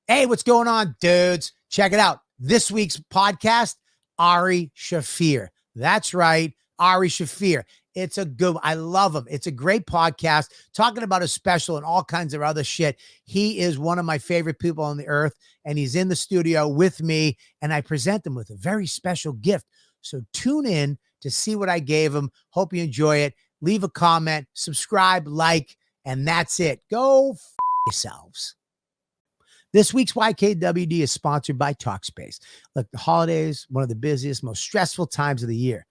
Hey, what's going on, dudes? Check it out. This week's podcast, Ari Shaffir. That's right, Ari Shaffir. It's a good, I love him. It's a great podcast talking about a special and all kinds of other shit. He is one of my favorite people on the earth, and he's in the studio with me, and I present him with a very special gift. So tune in to see what I gave him. Hope you enjoy it. Leave a comment, subscribe, like, and that's it. Go f yourselves. This week's YKWD is sponsored by Talkspace. Look, the holidays, one of the busiest, most stressful times of the year.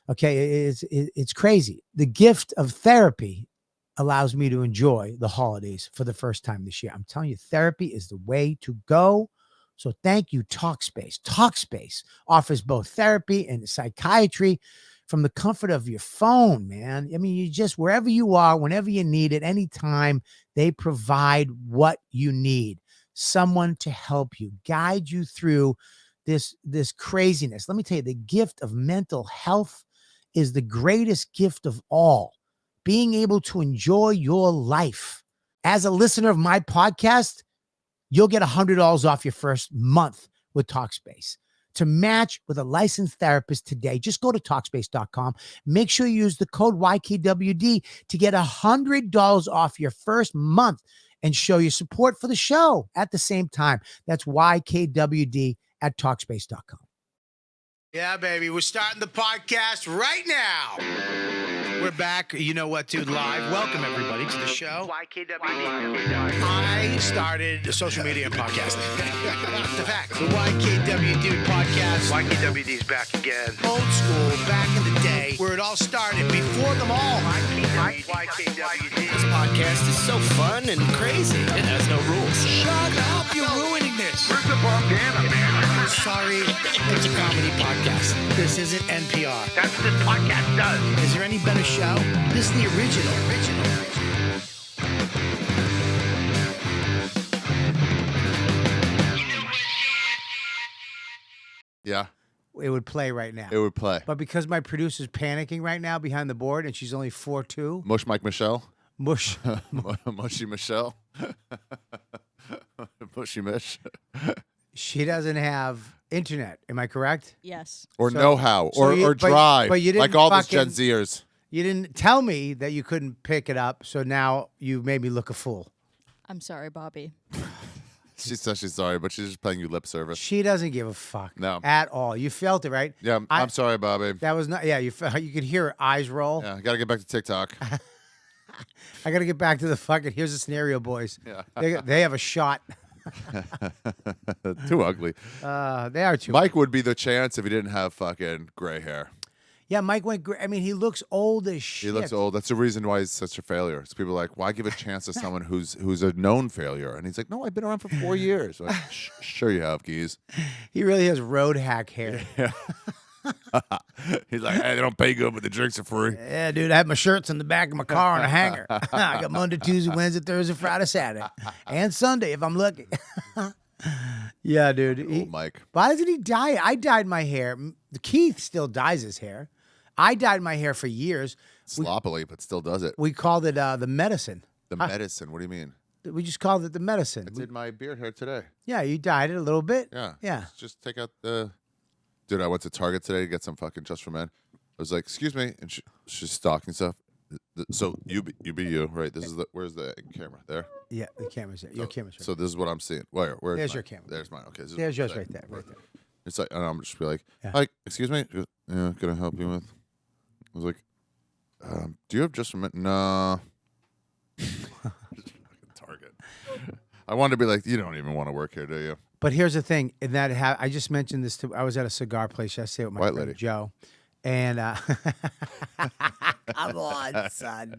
Okay, it's crazy. The gift of therapy allows me to enjoy the holidays for the first time this year. I'm telling you, therapy is the way to go. So thank you, Talkspace. Talkspace offers both therapy and psychiatry from the comfort of your phone, man. I mean, you just, wherever you are, whenever you need it, anytime, they provide what you need. Someone to help you, guide you through this craziness. Let me tell you, the gift of mental health is the greatest gift of all. Being able to enjoy your life. As a listener of my podcast, you'll get $100 off your first month with Talkspace. To match with a licensed therapist today, just go to Talkspace.com. Make sure you use the code YKWD to get $100 off your first month and show your support for the show at the same time. That's YKWD at Talkspace.com. Yeah, baby. We're starting the podcast right now. We're back. You know what, dude? Live. Welcome, everybody, to the show. YKWD. I started a social media and podcasting. The fact. The YKWD podcast. YKWD's back again. Old school, back in the day, where it all started, before them all. YKWD. This podcast is so fun and crazy. It has no rules. Shut up. You're ruining this. Where's the bandana, man? Sorry. It's a comedy podcast. This isn't NPR. That's what this podcast does. Is there any better show? This is the original. Yeah. It would play right now. It would play. But because my producer's panicking right now behind the board and she's only 4'2". Mush Mike Michelle. Mush. Mushy Michelle. Mushy Mish. She doesn't have internet. Am I correct? Yes. Or know-how. Or But drive. you didn't like all those fucking- Gen Zers. You didn't tell me that you couldn't pick it up, so now you made me look a fool. I'm sorry, Bobby. She says she's sorry, but she's just playing you lip service. She doesn't give a fuck. No. At all. You felt it, right? Yeah, I'm sorry, Bobby. That was not, yeah, you could hear her eyes roll. Yeah, I got to get back to TikTok. I got to get back to the fucking, here's the scenario, boys. Yeah. They have a shot. Too ugly. They are too. Mike would be the chance if he didn't have fucking gray hair. Yeah, Mike went, I mean, he looks old as shit. He looks old. That's the reason why he's such a failure. So people are like, why give a chance to someone who's a known failure? And he's like, no, I've been around for 4 years. Like, sure you have, Keys. He really has road hack hair. Yeah. He's like, hey, they don't pay good, but the drinks are free. Yeah, dude, I have my shirts in the back of my car on a hanger. I got Monday, Tuesday, Wednesday, Thursday, Friday, Saturday. And Sunday if I'm lucky. Yeah, dude. Old Mike. Why doesn't he dye it? I dyed my hair. Keith still dyes his hair. I dyed my hair for years. Sloppily, but still does it. We called it the medicine. The medicine. What do you mean? We just called it the medicine. I did my beard hair today. Yeah, you dyed it a little bit. Yeah. Yeah. Just take out the... Dude, I went to Target today to get some fucking Just for Men. I was like, excuse me. And she's stocking stuff. So you be you, right? This is where's the camera? There? Yeah, the camera's there. Your camera's right. So this is what I'm seeing. Where's There's mine? your camera. There's mine. Okay. There's yours right there. Right there. It's like, and I'm just be like, Yeah. hi, excuse me. Yeah, can I help you with? I was like, do you have Just for Men? No. Just fucking Target. I wanted to be like, you don't even want to work here, do you? But here's the thing, and that I just mentioned this I was at a cigar place yesterday with my White friend lady. Joe, and come on, son,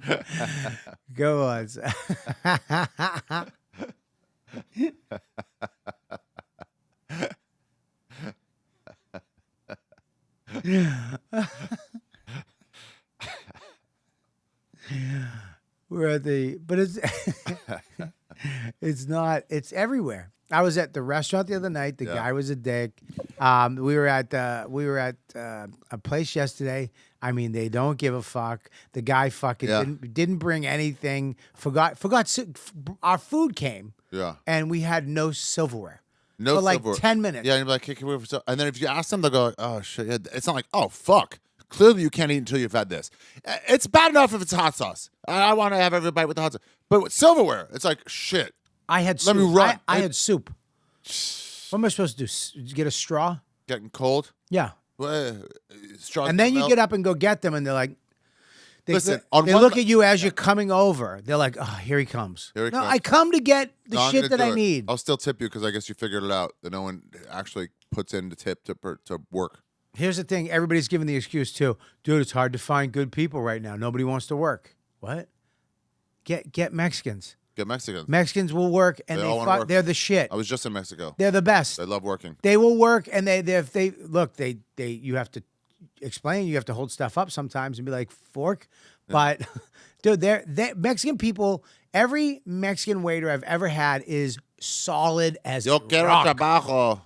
go on, son. We're at the, but it's it's not. It's everywhere. I was at the restaurant the other night. The guy was a dick. We were at a place yesterday. I mean, they don't give a fuck. The guy fucking didn't bring anything. Forgot. Our food came. Yeah. and we had no silverware. No for like silverware. 10 minutes. Yeah, and you're like, hey, can we have some? And then if you ask them, they'll go, like, oh, shit. Yeah. It's not like, oh, fuck. Clearly, you can't eat until you've had this. It's bad enough if it's hot sauce. I want to have every bite with the hot sauce. But with silverware, it's like, shit. I had Let soup. me run. I had soup. What am I supposed to do? Get a straw? Getting cold. Yeah. Straws And then you melt. get up and go get them, and they're like, they on one look at you as you're coming over. They're like, oh, here he comes. Here he comes. I come to get the No, I'm shit gonna that do I it. need. I'll still tip you because I guess you figured it out that no one actually puts in the tip to work. Here's the thing. Everybody's giving the excuse, too. Dude, it's hard to find good people right now. Nobody wants to work. What? Get Mexicans. Get Mexicans. Mexicans will work, and They all wanna work. they're the shit. I was just in Mexico. They're the best. They love working. They will work, and they look. You have to explain. You have to hold stuff up sometimes and be like fork. But dude, they Mexican people. Every Mexican waiter I've ever had is solid as Yo quiero rock. trabajo.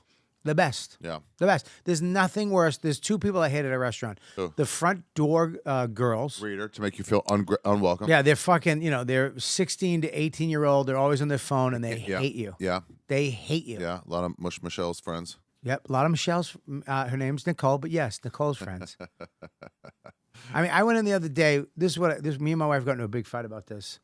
The best. Yeah. The best. There's nothing worse. There's two people I hate at a restaurant. Who? The front door girls. Reader to make you feel unwelcome. Yeah, they're fucking. They're 16 to 18-year-old. They're always on their phone and they Yeah. hate you. Yeah. They hate you. Yeah. A lot of Michelle's friends. Yep, a lot of Michelle's. Her name's Nicole, but yes, Nicole's friends. I mean, I went in the other day. Me and my wife got into a big fight about this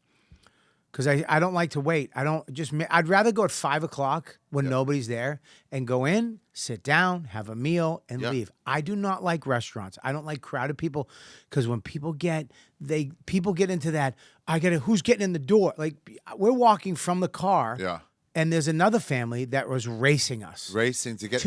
because I don't like to wait. I'd rather go at 5 o'clock when nobody's there and go in, sit down, have a meal, and leave. I do not like restaurants. I don't like crowded people because when people get into that. Who's getting in the door? Like we're walking from the car. Yeah. And there's another family that was racing us. Racing to get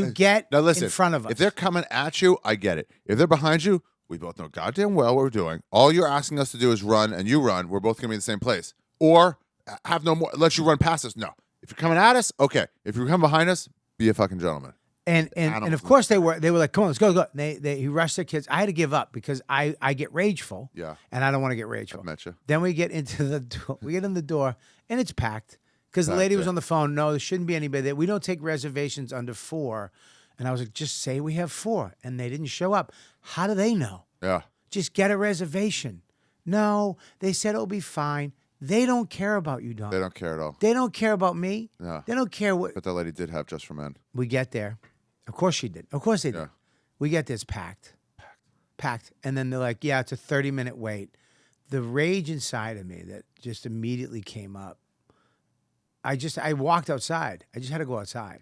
Now, listen, in front of us. If they're coming at you, I get it. If they're behind you, we both know goddamn well what we're doing. All you're asking us to do is run, and you run. We're both gonna be in the same place, or have no more. Let you run past us. No. If you're coming at us, okay. If you come behind us, be a fucking gentleman. And of course they were like, come on, let's go. He rushed the kids. I had to give up because I get rageful. Yeah. And I don't want to get rageful. I've met you. Then we get into the door. We get in the door and it's packed. Because the lady was on the phone. No, there shouldn't be anybody there. We don't take reservations under 4. And I was like, just say we have 4. And they didn't show up. How do they know? Yeah. Just get a reservation. No, they said it'll be fine. They don't care about you, Don. They don't care at all. They don't care about me. Yeah. They don't care what. But that lady did have Just for Men. We get there. Of course she did. Of course they did. Yeah. We get there. It's packed. Packed. And then they're like, yeah, it's a 30-minute wait. The rage inside of me that just immediately came up. I walked outside. I just had to go outside.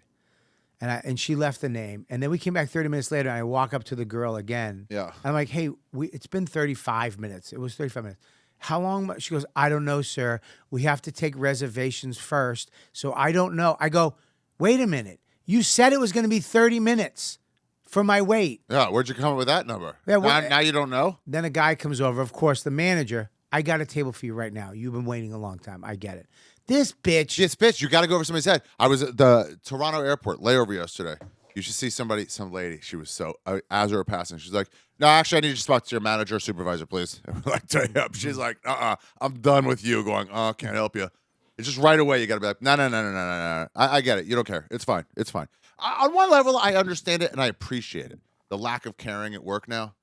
And she left the name. And then we came back 30 minutes later and I walk up to the girl again. Yeah. I'm like, hey, it's been 35 minutes. It was 35 minutes. How long? She goes, I don't know, sir. We have to take reservations first. So I don't know. I go, wait a minute. You said it was going to be 30 minutes for my wait. Yeah. Where'd you come up with that number? Yeah, now you don't know? Then a guy comes over. Of course, the manager. I got a table for you right now. You've been waiting a long time. I get it. This bitch. You got to go over somebody's head. I was at the Toronto airport layover yesterday. You should see some lady. She was so, as we were passing, she's like, no, actually, I need you to talk to your manager or supervisor, please. And we're like, up. She's like, I'm done with you. Going, can't help you. It's just right away. You got to be like, no. I get it. You don't care. It's fine. It's fine. On one level, I understand it and I appreciate it. The lack of caring at work now.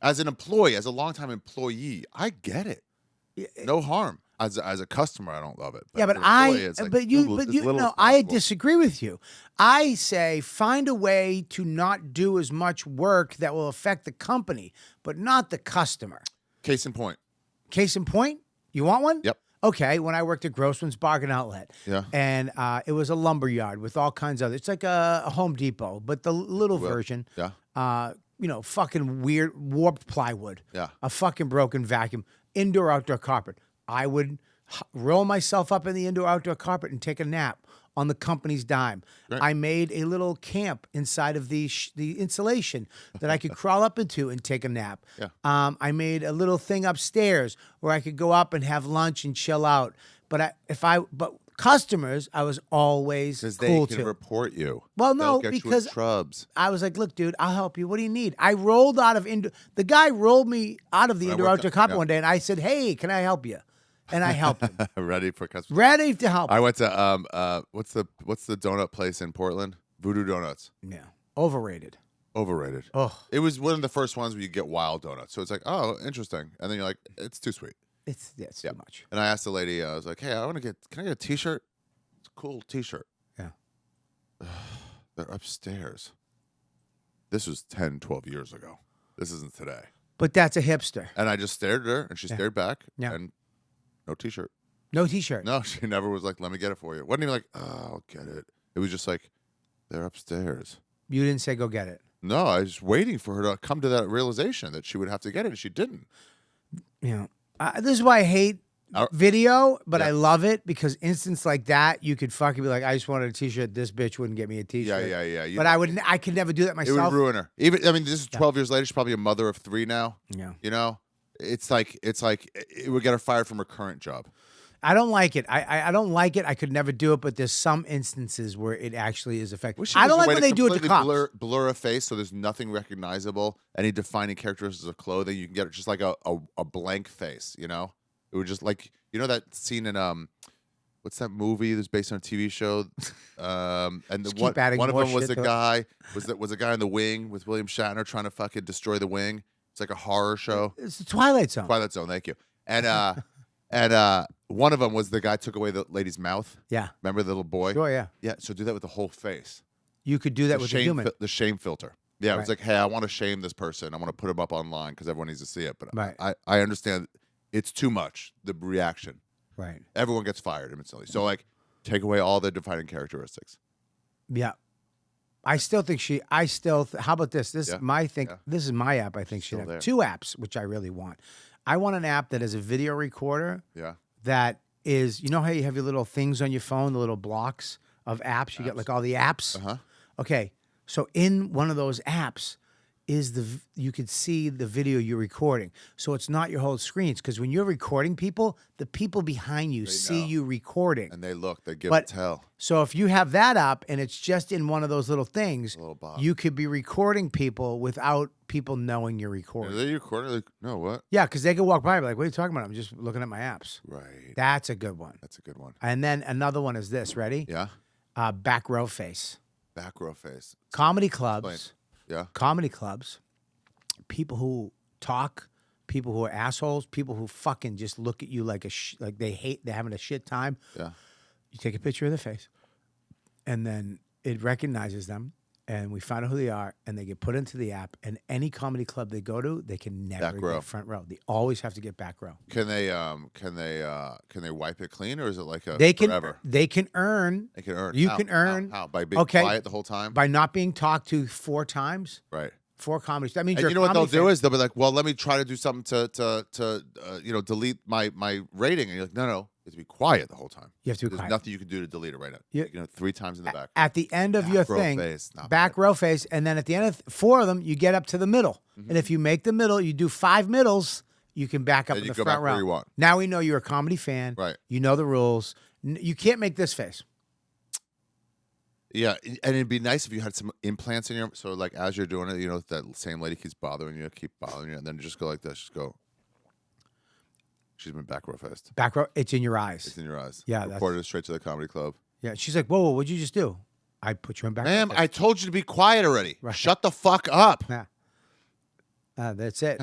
As an employee, as a longtime employee, I get it. No harm. As a customer, I don't love it. Yeah, but I disagree with you. I say find a way to not do as much work that will affect the company, but not the customer. Case in point. Case in point? You want one? Yep. Okay, when I worked at Grossman's Bargain Outlet. Yeah. And it was a lumber yard with all kinds of, it's like a Home Depot, but the little version. Yeah. Fucking weird warped plywood. Yeah. A fucking broken vacuum. Indoor, outdoor carpet. I would roll myself up in the indoor, outdoor carpet and take a nap on the company's dime. Right. I made a little camp inside of the insulation that I could crawl up into and take a nap. Yeah. I made a little thing upstairs where I could go up and have lunch and chill out. But customers, I was always cool they can to. report you. Well, no, They'll get you because with Trubs. I was like, look, dude, I'll help you. What do you need? I rolled out of the guy rolled me out of the indoor outdoor carpet one day, and I said, hey, can I help you? And I helped him. Ready for customers. Ready to help. I went to what's the donut place in Portland? Voodoo Donuts. Yeah, overrated. Overrated. Oh, It was one of the first ones where you get wild donuts. So it's like, oh, interesting. And then you're like, it's too sweet. it's too much. And I asked the lady, I was like, hey, can I get a T-shirt? cool T-shirt. Yeah. They're upstairs. This was 10, 12 years ago. This isn't today. But that's a hipster. And I just stared at her, and she stared back, and no T-shirt. No T-shirt. No, she never was like, let me get it for you. Wasn't even like, oh, I'll get it. It was just like, they're upstairs. You didn't say go get it. No, I was waiting for her to come to that realization that she would have to get it, and she didn't. You know, this is why I hate video, but I love it because instance like that, you could fucking be like, I just wanted a T-shirt. This bitch wouldn't get me a T-shirt. Yeah. But I could never do that myself. It would ruin her. Even, I mean, this is 12 years later. She's probably a mother of 3 now. Yeah. You know, it's like it would get her fired from her current job. I don't like it. I don't like it. I could never do it, but there's some instances where it actually is effective. I don't like when they do it to cops. Blur a face so there's nothing recognizable. Any defining characteristics of clothing, you can get just like a blank face, you know? It would just like, you know that scene in what's that movie that's based on a TV show? And one of them was a guy in the wing with William Shatner trying to fucking destroy the wing. It's like a horror show. It's the Twilight Zone. Twilight Zone, thank you. And one of them was the guy took away the lady's mouth. Yeah. Remember the little boy? Sure, yeah. Yeah, so do that with the whole face. You could do that with a human. The shame filter. Yeah, it's like, hey, I want to shame this person. I want to put him up online because everyone needs to see it. But I understand it's too much, the reaction. Right. Everyone gets fired instantly. So, like, take away all the defining characteristics. Yeah. I still think how about this? This is my thing. Yeah. This is my app. I think should have 2 apps, which I really want. I want an app that is a video recorder. Yeah. That is, you know how you have your little things on your phone, the little blocks of apps? You get like all the apps. Uh-huh. Okay. So in one of those apps is you could see the video you're recording. So it's not your whole screens. Because when you're recording people, the people behind you see you recording. And they give it hell. So if you have that up and it's just in one of those little things, box. You could be recording people without people knowing you're recording. Are they recording? Like, no, what? Yeah, because they could walk by and be like, what are you talking about? I'm just looking at my apps. Right. That's a good one. That's a good one. And then another one is this. Ready? Yeah. Back row face. Back row face. Comedy clubs. Explain. Yeah. Comedy clubs. People who talk. People who are assholes. People who fucking just look at you like like they're having a shit time. Yeah. You take a picture of their face, and then it recognizes them, and we find out who they are, and they get put into the app. And any comedy club they go to, they can never get front row. They always have to get back row. Can they wipe it clean, or is it like forever? They can earn. They can earn. You can earn. How? By being quiet the whole time? By not being talked to 4 times. Right. 4 comedies. That means and you know what they'll do is they'll be like, well, let me try to do something to delete my rating. And you're like, no, you have to be quiet the whole time. You have to be There's quiet. nothing you can do to delete it right now. You 3 times in the back. At the end of your thing, back row face, and then at the end of 4 of them, you get up to the middle. Mm-hmm. And if you make the middle, you do 5 middles, you can back up in the front row. Where you want. Now we know you're a comedy fan. Right. You know the rules. You can't make this face. Yeah, and it'd be nice if you had some implants in your, so like as you're doing it, you know, that same lady keeps bothering you, and then just go like this, just go. She's been back row faced. Back row, it's in your eyes. It's in your eyes. Yeah. Reported it straight to the comedy club. Yeah, she's like, whoa, what'd you just do? I put you in back Ma'am, row. I told you to be quiet already. Right. Shut the fuck up. Yeah. That's it.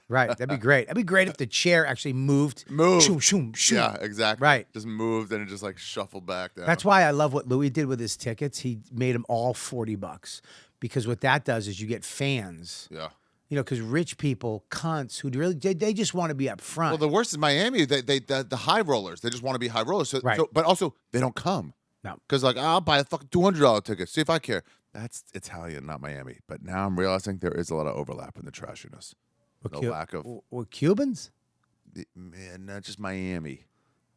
Right. That'd be great. That'd be great if the chair actually moved. Shoom, shoom, shoom. Yeah, exactly. Right. Just moved and it just like shuffled back down. That's why I love what Louis did with his tickets. He made them all $40 because what that does is you get fans. Yeah. You know, because rich people, cunts, who really they just want to be up front. Well, the worst is Miami. The high rollers. They just want to be high rollers. So, but also they don't come. No. Because like I'll buy a fucking $200 ticket. See if I care. That's Italian, not Miami. But now I'm realizing there is a lot of overlap in the trashiness. Lack of Cubans? Man, not just Miami.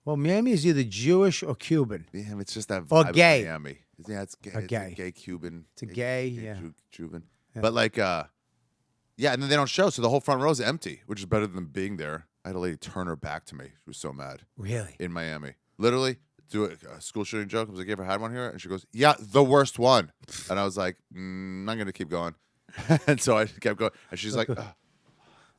Well, Miami is either Jewish or Cuban. Yeah, it's just that or vibe gay. Of Miami. Yeah, it's gay. It's a gay Cuban. It's a gay, yeah. Cuban. Yeah. But like, yeah, and then they don't show, so the whole front row is empty, which is better than being there. I had a lady turn her back to me. She was so mad. Really? In Miami. Literally, do a school shooting joke. I was like, you ever had one here? And she goes, yeah, the worst one. And I was like, I'm going to keep going. And so I kept going. And she's like,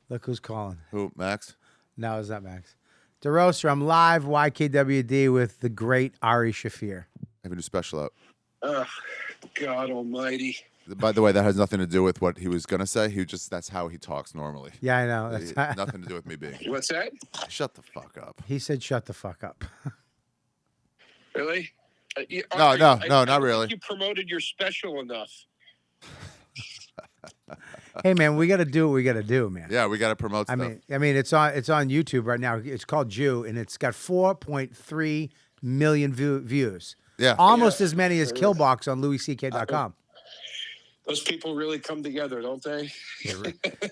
look who's calling. Who, Max? No, it's not Max. DeRosa, I'm live, YKWD, with the great Ari Shaffir. I have a new special out. Oh, God almighty. By the way, that has nothing to do with what he was going to say. That's how he talks normally. Yeah, I know. That's nothing to do with me being here. What's that? Shut the fuck up. He said shut the fuck up. Really? No, not I don't really. think you promoted your special enough. Hey man, we got to do what we got to do, man. Yeah, we got to promote I stuff. mean, it's on YouTube right now. It's called Jew, and it's got 4.3 million views. Yeah. Almost as many as Killbox on LouisCK.com. Those people really come together, don't they?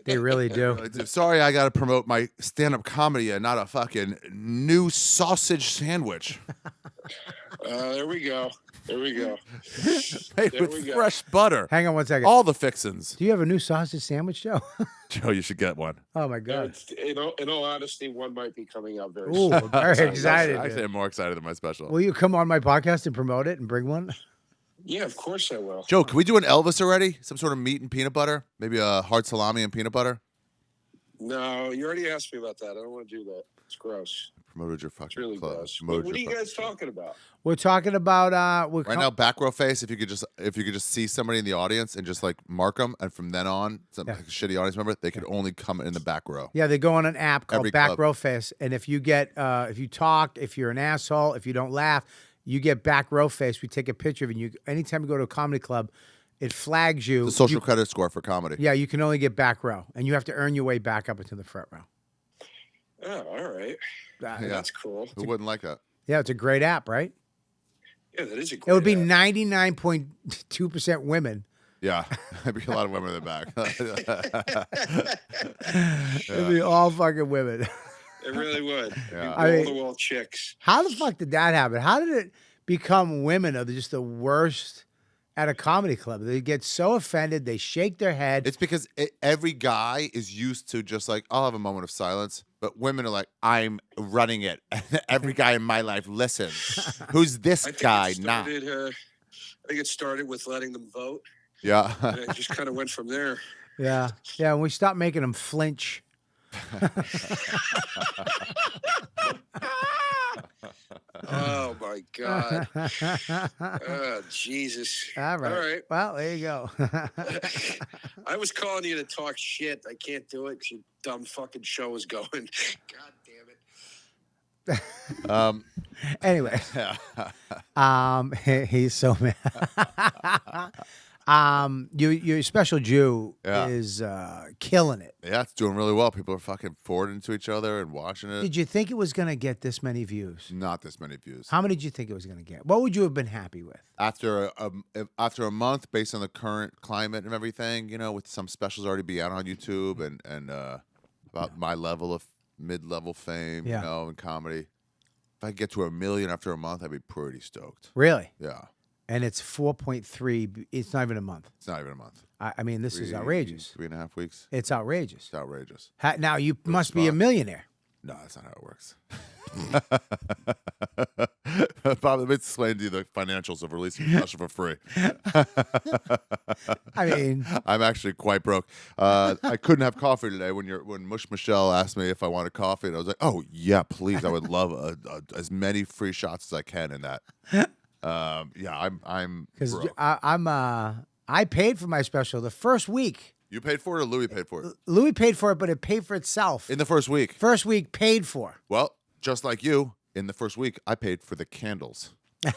They really do. Sorry, I got to promote my stand-up comedy and not a fucking new sausage sandwich. There we go. Made with fresh butter. Hang on one second. All the fixins. Do you have a new sausage sandwich, Joe? Joe, you should get one. Oh my God. In all honesty, one might be coming out very Ooh, soon. very excited. Actually, I'm more excited than my special. Will you come on my podcast and promote it and bring one? Yeah, of course I will. Joe, can we do an Elvis already? Some sort of meat and peanut butter? Maybe a hard salami and peanut butter? No, you already asked me about that. I don't want to do that. It's gross. Promoted your fucking It's really club. gross. Promoted What are your you guys fucking club. talking about? We're talking about Right now, back row face. If you could just see somebody in the audience and just like mark them, and from then on, some like, shitty audience member, they could only come in the back row. Yeah, they go on an app called Every Back club. Row Face, and if you get if you talk, if you're an asshole, if you don't laugh, you get Back Row Face. We take a picture of you. Anytime you go to a comedy club, it flags you. The social credit score for comedy. Yeah, you can only get back row, and you have to earn your way back up into the front row. Oh, all right. That's cool. Who wouldn't like that? Yeah, it's a great app, right? Yeah, that is a great It would be app. 99.2% women. Yeah, there'd be a lot of women in the back. It'd be all fucking women. It really would. Yeah. I mean- Wall-to-wall chicks. How the fuck did that happen? How did it become women are just the worst at a comedy club? They get so offended, they shake their head. It's because every guy is used to just like, I'll have a moment of silence. But women are like, I'm running it. Every guy in my life listens. Who's this I think guy? it Nah. started, I think it started with letting them vote. Yeah. And it just kind of went from there. Yeah, and we stopped making them flinch. Oh my God. Oh, Jesus. All right. All right. Well, there you go. I was calling you to talk shit. I can't do it because your dumb fucking show is going. God damn it. Anyway, he's so mad. Your special Jew Yeah. is killing it. Yeah, it's doing really well. People are fucking forwarding to each other and watching it. Did you think it was gonna get this many views? Not this many views. How many did you think it was gonna get? What would you have been happy with? After a month, based on the current climate and everything, you know, with some specials already be out on YouTube and about my level of mid-level fame, Yeah. you know, in comedy. If I could get to 1 million after a month, I'd be pretty stoked. Really? Yeah. And it's 4.3. It's not even a month. It's not even a month. I mean, this is outrageous. 3.5 weeks. It's outrageous. It's outrageous. Now you must be a spot. millionaire. No, that's not how it works. Bob, let me explain to you the financials of releasing a special for free. I mean, I'm actually quite broke. I couldn't have coffee today when Mush Michelle asked me if I wanted coffee, and I was like, "Oh yeah, please! I would love as many free shots as I can in that." Yeah, I'm because broke. I paid for my special the first week. You paid for it, or Louis paid for it? Louis paid for it, but it paid for itself. In the first week. First week paid for. Well, just like you, in the first week, I paid for the candles. In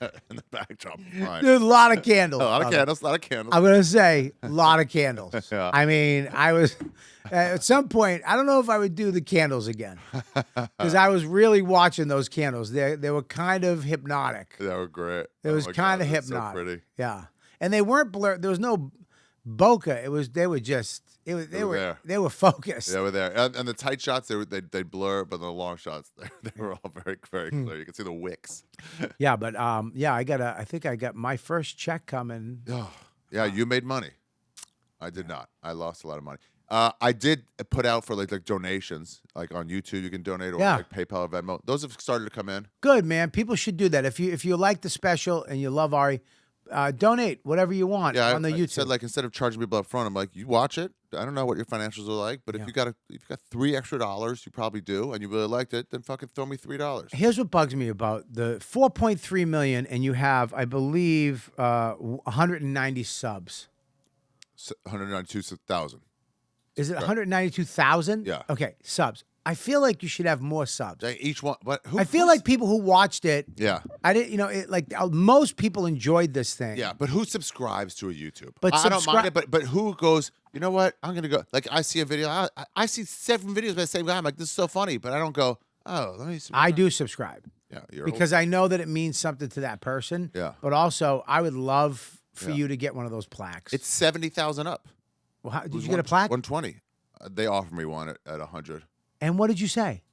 the backdrop. Fine. There's a lot of candles. A lot of candles, a lot of candles. I'm gonna say a lot of candles. Yeah. I mean, I was at some point. I don't know if I would do the candles again because I was really watching those candles. They were kind of hypnotic. They were great. It was my kind of God, that's hypnotic. So pretty. Yeah, and they weren't blurred. There was no bokeh. They were just. They were focused. They were there, and the tight shots they blur, but the long shots they were all very very clear. You can see the wicks. Yeah, but yeah, I think I got my first check coming. Oh, yeah, you made money. I did not. I lost a lot of money. I did put out for like donations, like on YouTube. You can donate or Yeah. like PayPal or Venmo. Those have started to come in. Good, man. People should do that. If you like the special and you love Ari, donate whatever you want Yeah, on the I YouTube. said like instead of charging people up front, I'm like, you watch it. I don't know what your financials are like, but Yeah. if you got $3 extra, you probably do, and you really liked it, then fucking throw me $3. Here's what bugs me about the 4.3 million, and you have, I believe, 190 subs. 192,000. Is it 192,000? Yeah. Okay, subs. I feel like you should have more subs. Like each one, but I feel like people who watched it, yeah, I didn't, most people enjoyed this thing. yeah. But who subscribes to a YouTube? But I don't mind it. But who goes? You know what? I'm gonna go. Like I see a video. I see 7 videos by the same guy. I'm like, this is so funny. But I don't go. Oh, let me. I do subscribe. Yeah, you're because I know that it means something to that person. Yeah. But also, I would love for you to get one of those plaques. It's 70,000 up. Well, did you get a plaque? 120. They offered me one at 100. And what did you say?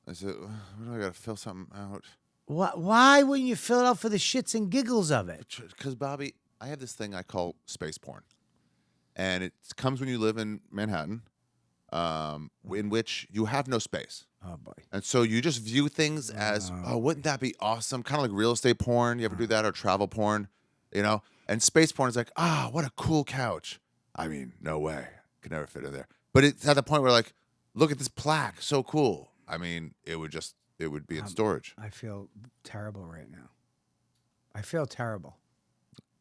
I said, what do I got to fill something out? What? Why wouldn't you fill it out for the shits and giggles of it? Because, Bobby, I have this thing I call space porn. And it comes when you live in Manhattan, in which you have no space. Oh, boy. And so you just view things as, oh, wouldn't that be awesome? Kind of like real estate porn. You ever do that? Or travel porn, you know? And space porn is like, what a cool couch. I mean, no way. Could never fit in there. But it's at the point where, like, look at this plaque. So cool. I mean, it would be in storage. I feel terrible right now. I feel terrible.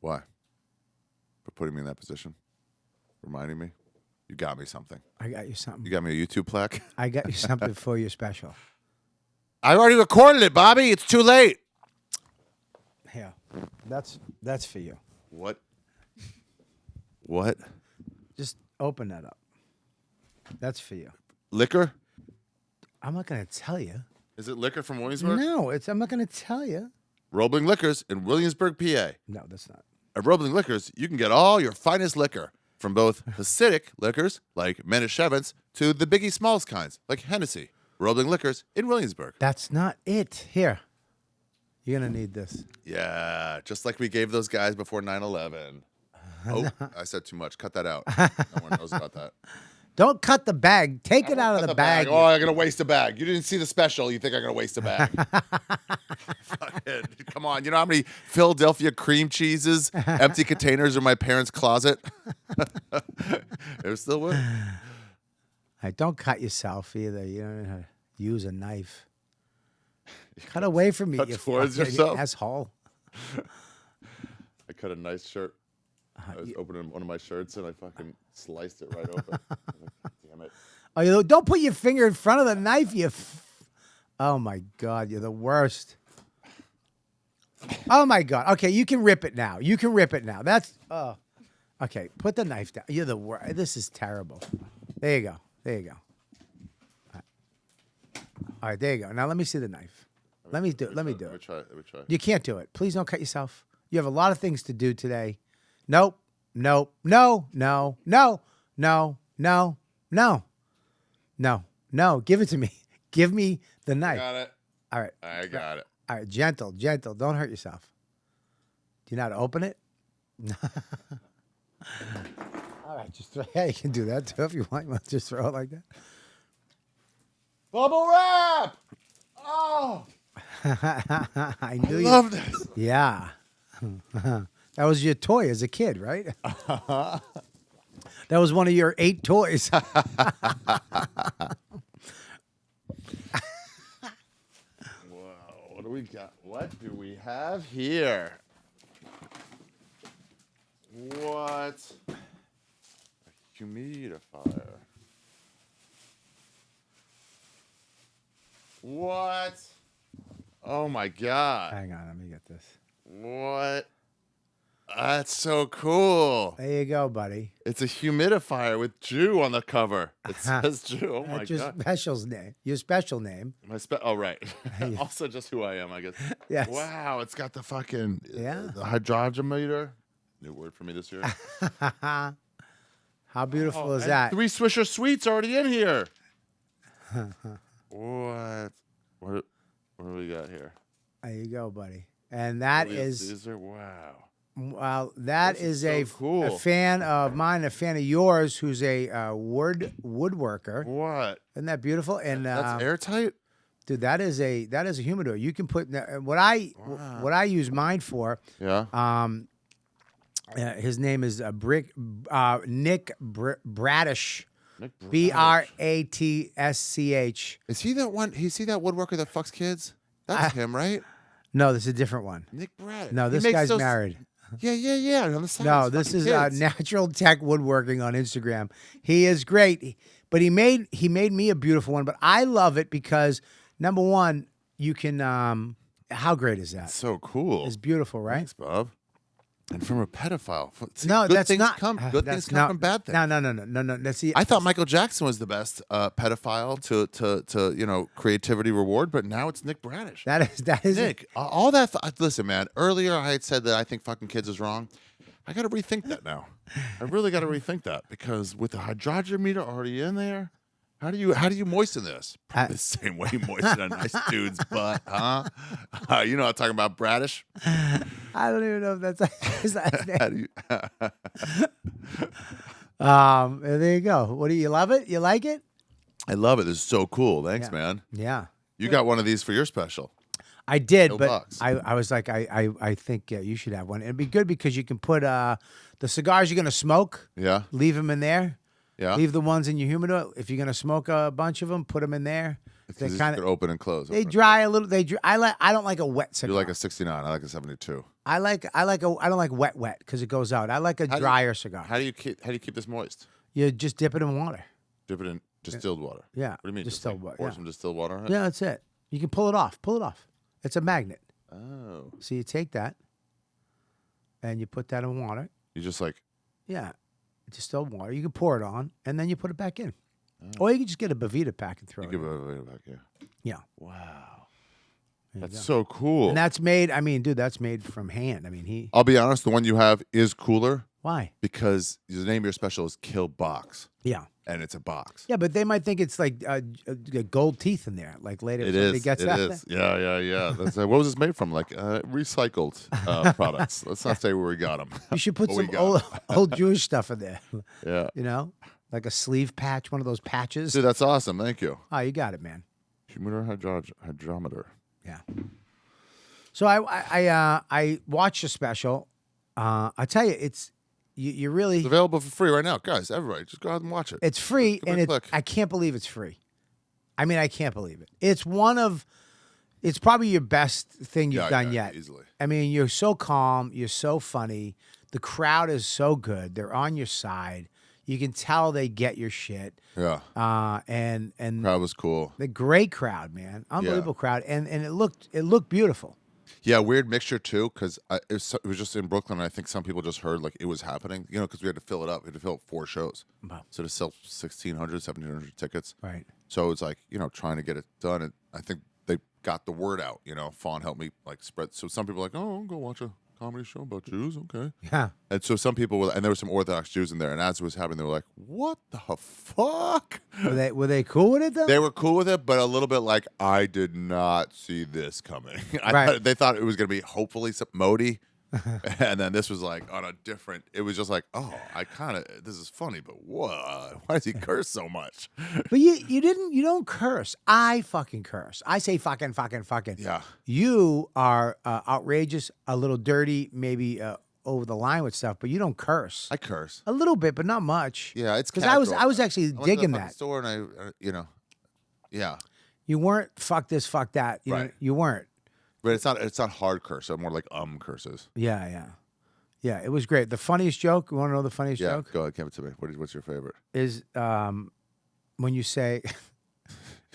Why? For putting me in that position? Reminding me? You got me something. I got you something. You got me a YouTube plaque? I got you something for your special. I already recorded it, Bobby. It's too late. Here. That's for you. What? What? Just open that up. That's for you. Liquor? I'm not going to tell you. Is it liquor from Williamsburg? No, I'm not going to tell you. Roebling Liquors in Williamsburg, PA. No, that's not. At Roebling Liquors, you can get all your finest liquor from both Hasidic liquors like Manischewitz to the Biggie Smalls kinds like Hennessy. Roebling Liquors in Williamsburg. That's not it. Here. You're going to need this. Yeah, just like we gave those guys before 9/11. Oh, I said too much. Cut that out. No one knows about that. Don't cut the bag. Take it out of the bag. Oh, I'm going to waste a bag. You didn't see the special. You think I'm going to waste a bag. Fucking, come on. You know how many Philadelphia cream cheeses, empty containers in my parents' closet? It still would. Hey, don't cut yourself either. You don't know how to use a knife. Cut away from me, Cut you towards fucking yourself? asshole. I cut a nice shirt. I was opening one of my shirts and I fucking sliced it right open. I was like, damn it. Oh, don't put your finger in front of the knife, Oh, my God. You're the worst. Oh, my God. Okay, you can rip it now. You can rip it now. That's... Oh. Okay, put the knife down. You're the worst. This is terrible. There you go. There you go. All right, there you go. Now let me see the knife. Let me do it. Let me try. You can't do it. Please don't cut yourself. You have a lot of things to do today. Nope. Nope. No. No. No. No. No. No. No. No. Give it to me. Give me the knife. Got it. All right. I got it. All right. Gentle. Gentle. Don't hurt yourself. Do you know how to open it? All right. Just throw. Yeah, you can do that too if you want. You want to just throw it like that. Bubble wrap. Oh. I knew you. Love this. Yeah. That was your toy as a kid, right? That was one of your 8 toys. Whoa. What do we got? What do we have here? What? A humidifier. What? Oh my God. Hang on, let me get this. What? That's so cool. There you go, buddy. It's a humidifier with Jew on the cover. It says Jew. Oh my That's your God. special's name. Your special name. Oh, right. Also just who I am, I guess. Yes. Wow, it's got the fucking Yeah. the hydrogemeter. New word for me this year. How beautiful is and that? 3 Swisher Sweets already in here. What? What do we got here? There you go, buddy. And that These are wow. well, that This is is so cool. a fan of mine, a fan of yours, who's a woodworker. What? Isn't that beautiful? And That's airtight? dude, that is a humidor. You can put what I use mine for. Yeah. His name is Nick Bradish. Nick Bratsch. Is he that one? Is he that woodworker that fucks kids? That's him, right? No, this is a different one. Nick Bradish. No, He this makes guy's those- married. Yeah. On the side. No, he's this fucking is kids. Natural Tech Woodworking on Instagram. He is great, But he made me a beautiful one. But I love it because number one, you can. How great is that? So cool. It's beautiful, right? Thanks, Bob. And from a pedophile. See, No, good that's things not. Come, good things come from bad things. No. Let's see. I thought Michael Jackson was the best pedophile to creativity reward, but now it's Nick Bradish. That is Nick. All that. Listen, man. Earlier I had said that I think fucking kids is wrong. I got to rethink that now. I really got to rethink that because with the hydrogen already in there, how do you moisten this? Probably the same way you moisten a nice dude's butt, huh? You know, I'm talking about Bradish. I don't even know if that's his last name. How do you? There you go. What do you love it? You like it? I love it. This is so cool. Thanks, Yeah. man. Yeah. You got one of these for your special. I did, No but bucks. I was like, I think you should have one. It'd be good because you can put the cigars you're gonna smoke, Yeah. leave them in there. Yeah. Leave the ones in your humidor. If you're gonna smoke a bunch of them, put them in there. They They kind of open and close. they open and dry a little. They dry, I don't like a wet close. cigar. You like a 69. I like a 72. I don't like wet because it goes out. I like a How do you- drier cigar. How do you keep this moist? You just dip it in water. Dip it in distilled water. Yeah. What do you mean? Distilled Just water. pour Yeah. some distilled water on it? Yeah, that's it. You can pull it off. Pull it off. It's a magnet. Oh. So you take that and you put that in water. You just like, Yeah. Distilled water. You can pour it on and then you put it back in. Or you can just get a Bavita pack and throw you it give in. it back, yeah. Yeah. Wow. There you That's go. so cool. And that's made, I mean, dude, that's made from hand. I mean, I'll be honest, the one you have is cooler why? because the name of your special is Kill Box, Yeah. and it's a box. Yeah, but they might think it's like gold teeth in there. Like later, It somebody is. gets It out is. Yeah. That's, what was this made from? Like recycled products. Let's not say where we got them. You should put What we some got. old Jewish stuff in there. Yeah. You know, like a sleeve patch, one of those patches. Dude, that's awesome. Thank you. Oh, you got it, man. Humidor hydrometer. Yeah. So I watched a special. I tell you, it's you really. It's available for free right now, guys. Everybody, just go out and watch it. It's free, Give it and a it's. click. I can't believe it's free. I mean, I can't believe it. It's one of. It's probably your best thing you've done yet. Easily. I mean, you're so calm. You're so funny. The crowd is so good. They're on your side. You can tell they get your shit. Yeah. And Crowd was cool. the great crowd, man, unbelievable crowd, and it looked beautiful. Yeah, weird mixture too, because it was just in Brooklyn. And I think some people just heard like it was happening, because we had to fill it up. We had to fill up 4 shows. Wow. So to sell 1,600, 1,700 tickets. Right. So it's like, trying to get it done. And I think they got the word out, Fawn helped me like spread. So some people were like, oh, I'll go watch a comedy show about Jews. Okay. Yeah. And so some people and there were some Orthodox Jews in there. And as it was happening, they were like, what the fuck? Were they cool with it though? They were cool with it, but a little bit like, I did not see this coming. Right. They thought it was going to be hopefully some Modi. And then this was like on a different, it was just like, oh, this is funny, but what? Why does he curse so much? But you don't curse. I fucking curse. I say fucking. Yeah. You are outrageous, a little dirty, maybe over the line with stuff, but you don't curse. I curse. A little bit, but not much. Yeah, it's because casual. I was actually I went to digging the fucking that. store and I, yeah. You weren't fuck this, fuck that. You know, Right. you weren't. But it's not hard curse. It's more like curses. Yeah. It was great. The funniest joke. You want to know the funniest Yeah, joke? go ahead, give it to me. What's your favorite? Is when you say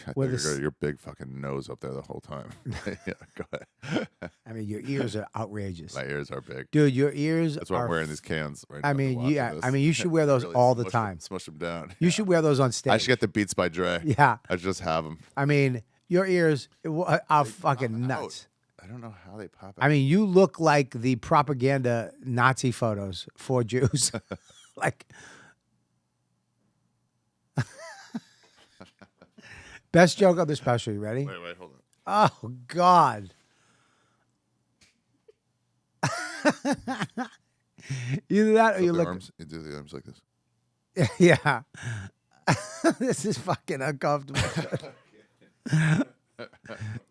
I With think this- your big fucking nose up there the whole time. Yeah, go ahead. I mean, your ears are outrageous. My ears are big. Dude, your ears That's why are I'm wearing these cans right now. I to mean, watch yeah. this. I mean, you should wear those Really all the smush time. Smush them down. You should wear those on stage. I should get the Beats by Dre. Yeah. I just have them. I mean, your ears are fucking nuts. I don't know how they pop out. I mean, you look like the propaganda Nazi photos for Jews. Like, best joke of the special. You ready? wait, hold on. Oh, God. Either that or you The look. arms, you do the arms like this. Yeah. This is fucking uncomfortable.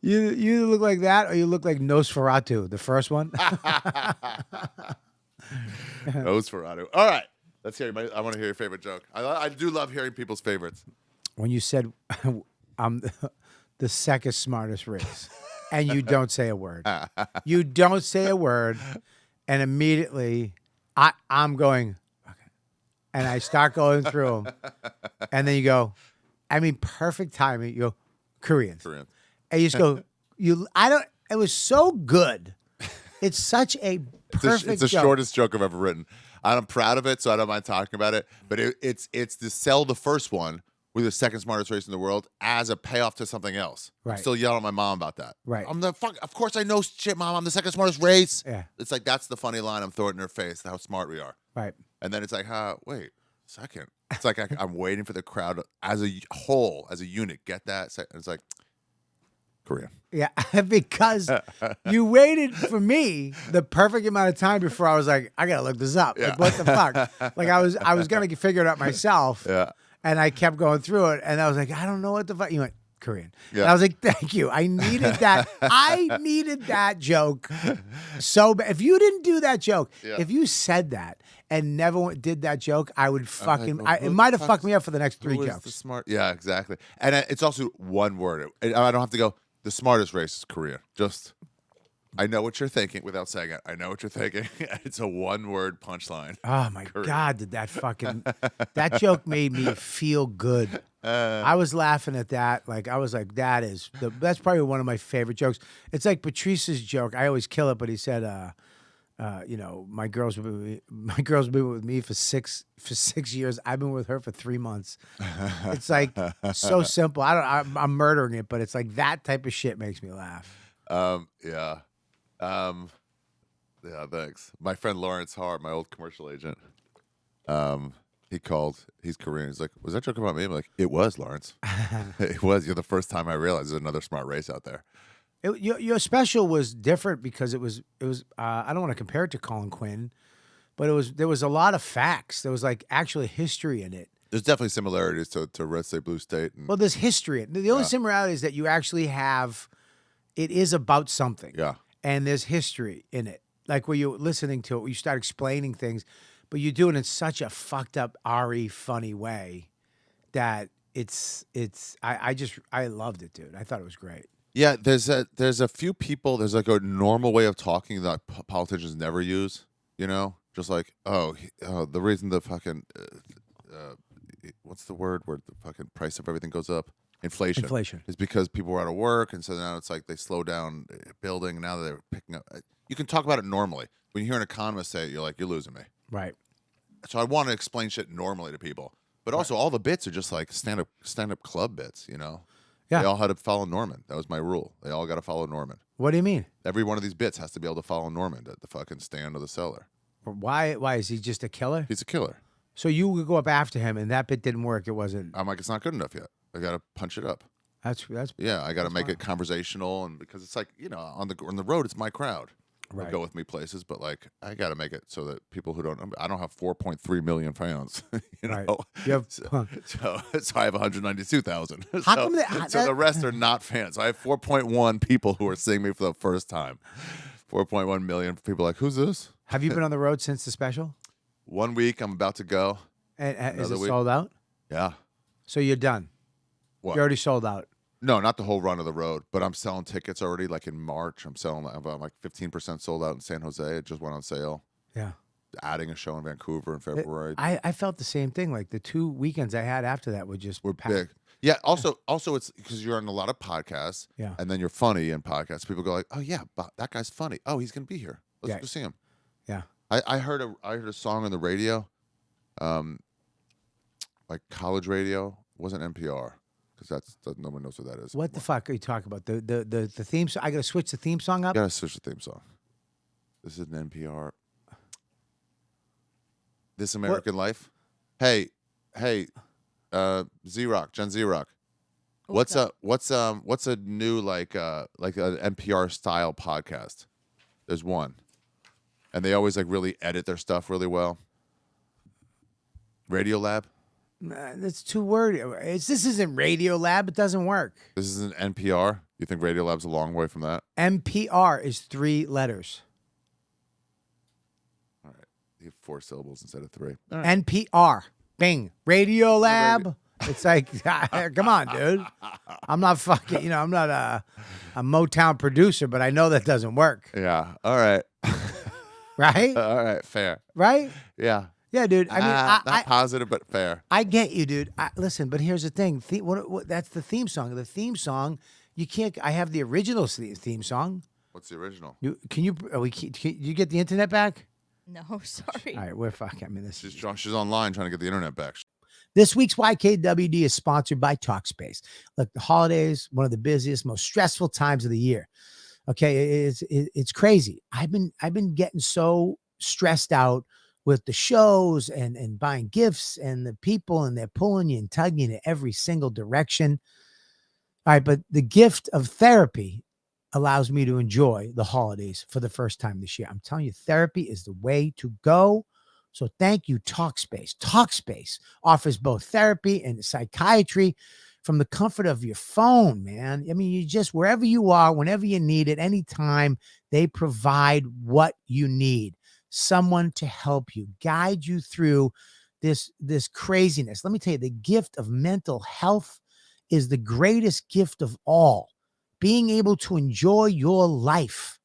You look like that or you look like Nosferatu, the first one. Nosferatu. All right. Let's hear. I want to hear your favorite joke. I do love hearing people's favorites. When you said, I'm the second smartest race, and you don't say a word. You don't say a word, and immediately I'm going, okay. and I start going through them, and then you go, I mean, perfect timing. You go, Koreans. Korean. And you just go, it was so good. It's such a perfect It's the joke. shortest joke I've ever written. I'm proud of it, so I don't mind talking about it. But it's to sell the first one with the second smartest race in the world as a payoff to something else. Right. I'm still yelling at my mom about that. Right. Of course I know shit, Mom. I'm the second smartest race. Yeah. It's like that's the funny line I'm throwing in her face, how smart we are. Right. And then it's like, wait, second. It's like I'm waiting for the crowd as a whole, as a unit, get that. It's like Korean. Yeah, because you waited for me the perfect amount of time before I was like, I gotta look this up. Yeah. Like, what the fuck? Like I was gonna figure it out myself. Yeah. And I kept going through it, and I was like, I don't know what the fuck. You went Korean. Yeah. And I was like, thank you. I needed that. I needed that joke so bad. If you didn't do that joke, if you said that and never did that joke, I would fucking. It might have fucked me up for the next 3 Who is jokes. the smart? Yeah, exactly. And it's also one word. I don't have to go. The smartest race is Korea. Just, I know what you're thinking without saying it. I know what you're thinking. It's a one-word punchline. Oh my Korean. God, did that joke made me feel good. I was laughing at that. Like I was like, that's probably one of my favorite jokes. It's like Patrice's joke. I always kill it, but he said, my girl's been with me for six years. I've been with her for 3 months. It's like so simple. I'm murdering it, but it's like that type of shit makes me laugh. Yeah. Yeah, thanks. My friend Lawrence Hart, my old commercial agent, he called. He's Korean. He's like, was that joke about me? I'm like, it was, Lawrence. It was. You're the first time I realized there's another smart race out there. Your special was different because it was. I don't want to compare it to Colin Quinn, but there was a lot of facts. There was like actually history in it. There's definitely similarities to Red State Blue State. And, Well, there's history. The only similarity is that you actually have. It is about something. Yeah. And there's history in it. Like where you're listening to it, you start explaining things, but you do it in such a fucked up, Ari funny way that I loved it, dude. I thought it was great. Yeah, there's a few people. There's like a normal way of talking that politicians never use. You know, just like the reason the fucking what's the word where the fucking price of everything goes up? Inflation is because people were out of work, and so now it's like they slow down building. And now they're picking up. You can talk about it normally. When you hear an economist say it, you're like, you're losing me. Right. So I want to explain shit normally to people, but also all the bits are just like stand up club bits. You know. Yeah. They all had to follow Norman. That was my rule. They all got to follow Norman. What do you mean? Every one of these bits has to be able to follow Norman at the fucking stand of the cellar. Why is he just a killer? He's a killer. So you would go up after him, and that bit didn't work. It wasn't. I'm like, it's not good enough yet. I got to punch it up. That's Yeah, I got to make it conversational, and because it's like, you know, on the road, it's my crowd. They'll Right. go with me places, but like I got to make it so that people who I don't have 4.3 million fans. You know, Right. You have, so I have 192,000. How come so the rest are not fans. I have 4.1 people who are seeing me for the first time. 4.1 million people like, who's this? have you been on the road since the special? 1 week, I'm about to go. And is it Another week. sold out? Yeah. So you're done. What? You're already sold out. No, not the whole run of the road, but I'm selling tickets already. Like in March, I'm like 15% sold out in San Jose. It just went on sale. Yeah. Adding a show in Vancouver in February. I felt the same thing. Like the 2 weekends I had after that were just We're packed. big. Yeah. Also, it's because you're on a lot of podcasts. Yeah. And then you're funny in podcasts. People go like, "Oh yeah, that guy's funny. Oh, he's gonna be here. Let's Yeah. go see him." Yeah. I heard a song on the radio, like college radio. It wasn't NPR because no one knows what that is. What the fuck are you talking about? The theme song? I got to switch the theme song up? Gotta switch the theme song. This is an NPR. This American Life. Hey, Z-Rock, Gen Z-Rock. What's a new like an NPR style podcast? There's one. And they always like really edit their stuff really well. Radio Lab. That's too wordy. This isn't Radio Lab. It doesn't work. This isn't NPR. You think Radio Lab's a long way from that? NPR is 3 letters. All right. You have 4 syllables instead of 3. NPR. Bing. Radio Lab. It's like, come on, dude. I'm not fucking, I'm not a Motown producer, but I know that doesn't work. Yeah. All right. Right? All right. Fair. Right? Yeah. Yeah, dude. I mean, not positive, but fair. I get you, dude. Listen, but here's the thing. That's the theme song. The theme song, you can't. I have the original theme song. What's the original? Can you get the internet back? No, sorry. All right, we're fucking. I mean, She's online trying to get the internet back. This week's YKWD is sponsored by Talkspace. Look, the holidays, one of the busiest, most stressful times of the year. Okay, it's crazy. I've been getting so stressed out with the shows and buying gifts and the people, and they're pulling you and tugging you in every single direction. All right, but the gift of therapy allows me to enjoy the holidays for the first time this year. I'm telling you, therapy is the way to go. So thank you, Talkspace. Talkspace offers both therapy and psychiatry from the comfort of your phone, man. I mean, you just, wherever you are, whenever you need it, anytime, they provide what you need. Someone to help you, guide you through this craziness. Let me tell you, the gift of mental health is the greatest gift of all. Being able to enjoy your life.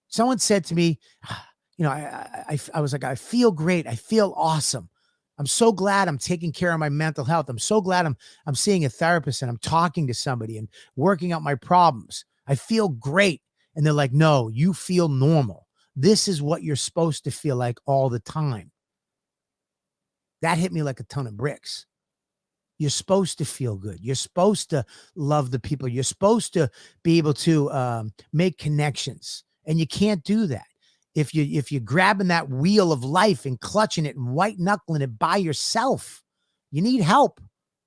Someone said to me, I was like, I feel great. I feel awesome. I'm so glad I'm taking care of my mental health. I'm so glad I'm seeing a therapist and I'm talking to somebody and working out my problems. I feel great. And they're like, no, you feel normal. This is what you're supposed to feel like all the time. That hit me like a ton of bricks. You're supposed to feel good. You're supposed to love the people. You're supposed to be able to make connections. And you can't do that if you're grabbing that wheel of life and clutching it and white knuckling it by yourself. You need help.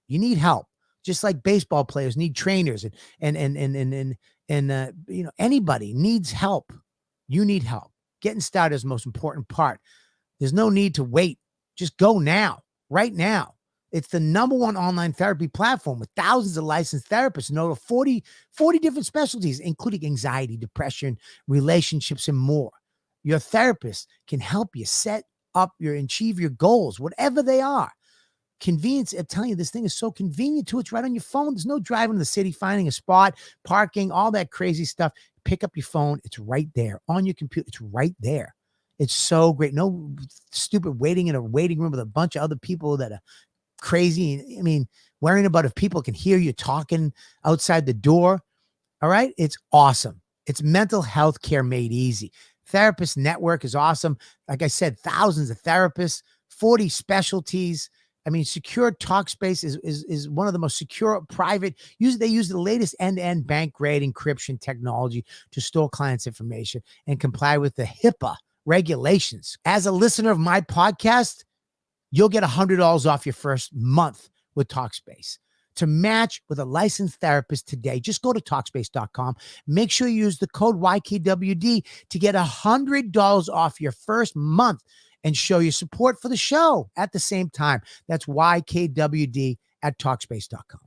You need help. Just like baseball players need trainers and anybody needs help. You need help. Getting started is the most important part. There's no need to wait. Just go now, right now. It's the #1 online therapy platform with thousands of licensed therapists in over 40 different specialties, including anxiety, depression, relationships, and more. Your therapist can help you set up achieve your goals, whatever they are. Convenience, I'm telling you, this thing is so convenient too. It's right on your phone. There's no driving to the city, finding a spot, parking, all that crazy stuff. Pick up your phone. It's right there on your computer. It's right there. It's so great. No stupid waiting in a waiting room with a bunch of other people that are crazy. I mean, worrying about if people can hear you talking outside the door. All right. It's awesome. It's mental health care made easy. Therapist network is awesome. Like I said, thousands of therapists, 40 specialties. I mean, secure Talkspace is one of the most secure private. They use the latest end-to-end bank grade encryption technology to store clients' information and comply with the HIPAA regulations. As a listener of my podcast, you'll get $100 off your first month with Talkspace. To match with a licensed therapist today, just go to Talkspace.com. Make sure you use the code YKWD to get $100 off your first month and show your support for the show at the same time. That's YKWD at Talkspace.com.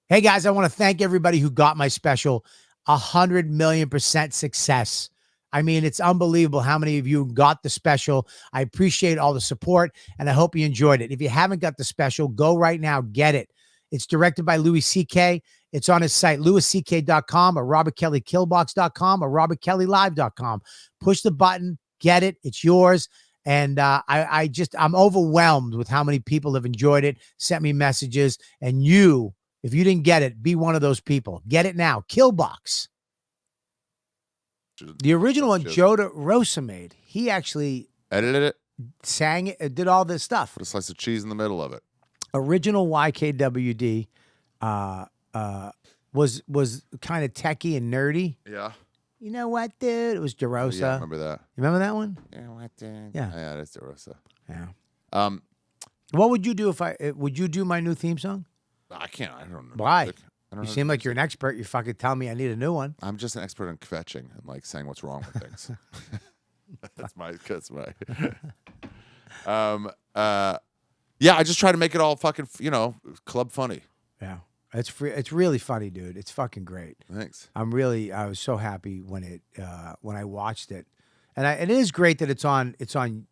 Hey, guys, I want to thank everybody who got my special 100,000,000% success. I mean, it's unbelievable how many of you got the special. I appreciate all the support, and I hope you enjoyed it. If you haven't got the special, go right now, get it. It's directed by Louis C.K. It's on his site, louisck.com or robertkellykillbox.com or robertkellylive.com. Push the button, get it. It's yours. And I'm overwhelmed with how many people have enjoyed it, sent me messages. And you, if you didn't get it, be one of those people. Get it now. Killbox. The original one, Joe DeRosa made. He actually edited it, sang it, did all this stuff. Put a slice of cheese in the middle of it. Original YKWD was kind of techie and nerdy. Yeah. You know what, dude? It was DeRosa. Yeah, I remember that. You remember that one? You know what, dude? Yeah. Yeah, that's DeRosa. Yeah. What would you do would you do my new theme song? I can't. I don't know. Why? You seem like you're an expert. You fucking tell me I need a new one. I'm just an expert in kvetching and like saying what's wrong with things. That's my. Yeah, I just try to make it all fucking, club funny. Yeah, it's free. It's really funny, dude. It's fucking great. Thanks. I was so happy when I watched it, and it is great that it's on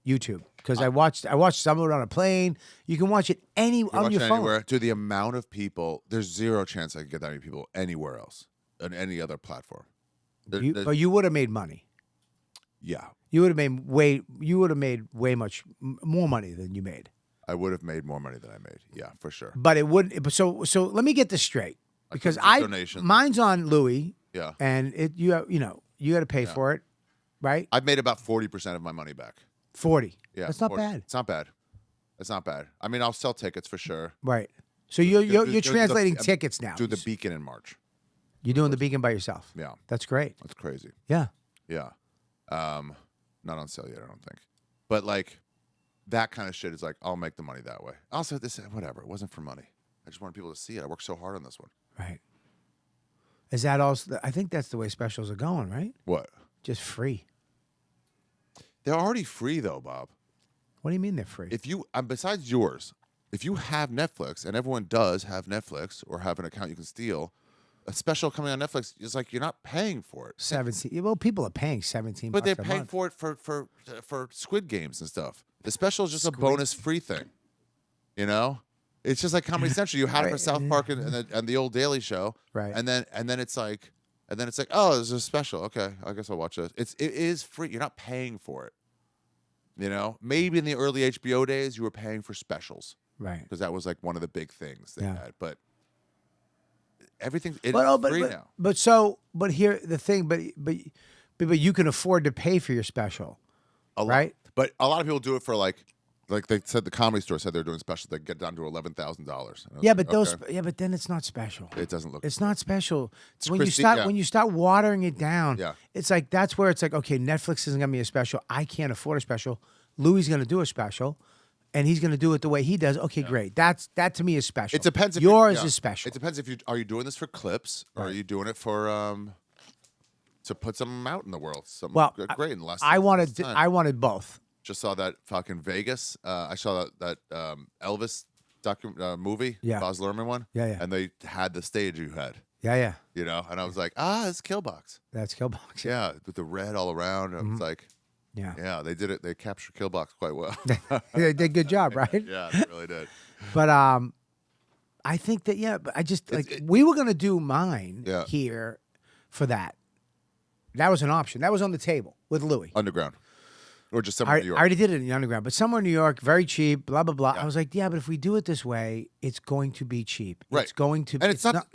YouTube because I watched some of it on a plane. You can watch it on your phone. Anywhere. Dude, the amount of people, there's zero chance I could get that many people anywhere else on any other platform. But you would have made money. Yeah. You would have made way. You would have made way much more money than you made. I would have made more money than I made. Yeah, for sure. But it wouldn't. So let me get this straight, because donation. mine's on Louis. Yeah. And you got to pay for it, right? I've made about 40% of my money back. 40. Yeah, That's not 40. bad. It's not bad. It's not bad. I mean, I'll sell tickets for sure. Right. So you're translating tickets now. Do the Beacon in March. You're doing the Beacon by yourself. Yeah. That's great. That's crazy. Yeah. Yeah. Not on sale yet, I don't think. But like that kind of shit is like, I'll make the money that way. Also, whatever. It wasn't for money. I just wanted people to see it. I worked so hard on this one. Right. Is that also? I think that's the way specials are going, right? What? Just free. They're already free though, Bob. What do you mean they're free? If you, besides yours, if you have Netflix, and everyone does have Netflix or have an account you can steal, a special coming on Netflix is like you're not paying for it. 17. Well, people are paying 17. But they're bucks a paying month. for it for Squid Games and stuff. The special is just a bonus free thing. You know, it's just like Comedy Central. You had it for South Park and the old Daily Show, right? And then it's like, oh, there's a special. Okay, I guess I'll watch it. It is free. You're not paying for it. You know, maybe in the early HBO days you were paying for specials, right? Because that was like one of the big things they had. But everything free now. But here the thing. But you can afford to pay for your special, right? But a lot of people do it for like they said, the Comedy Store said they're doing specials that get down to $11,000. Yeah, but but then it's not special. It doesn't look. It's not special. It's when you start watering it down. Yeah. It's like that's where it's like, okay, Netflix isn't gonna be a special. I can't afford a special. Louis is gonna do a special, and he's gonna do it the way he does. Okay, great. That to me is special. It depends. If yours is special. It depends if are you doing this for clips or are you doing it for to put something out in the world? Great in less. I wanted both. Just saw that fucking Vegas. I saw that Elvis movie, Baz Luhrmann one. Yeah. And they had the stage you had. Yeah. You know, and I was like, it's Killbox. That's Killbox. Yeah, with the red all around. I was like, yeah, they did it. They captured Killbox quite well. They did a good job, right? Yeah, they really did. But I think that but I just we were gonna do mine here for that. That was an option. That was on the table with Louis. Underground. Or just somewhere in New York. I already did it in the Underground, but somewhere in New York, very cheap, blah, blah, blah. Yeah. I was like, but if we do it this way, it's going to be cheap. Right. It's going to be. And it's not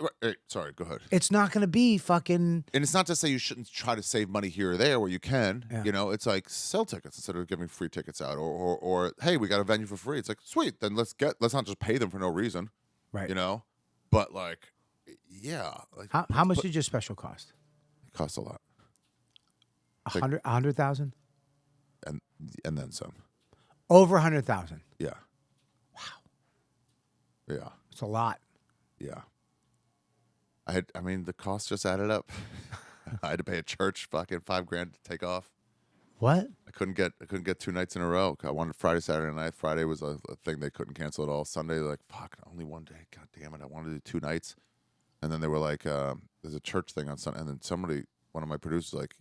sorry, go ahead. It's not going to be fucking. And it's not to say you shouldn't try to save money here or there where you can. Yeah. You know, it's like sell tickets instead of giving free tickets out. Or hey, we got a venue for free. It's like, sweet, then let's not just pay them for no reason. Right. You know? But like, yeah. Like, how much did your special cost? It costs a lot. 100,000? And then some. Over 100,000. Yeah. Wow. Yeah. It's a lot. Yeah. I mean, the cost just added up. I had to pay a church fucking $5,000 to take off. What? I couldn't get 2 nights in a row. I wanted Friday, Saturday night. Friday was a thing they couldn't cancel at all. Sunday, like, fuck, only one day. God damn it. I wanted to do 2 nights. And then they were like, there's a church thing on Sunday. And then one of my producers, like,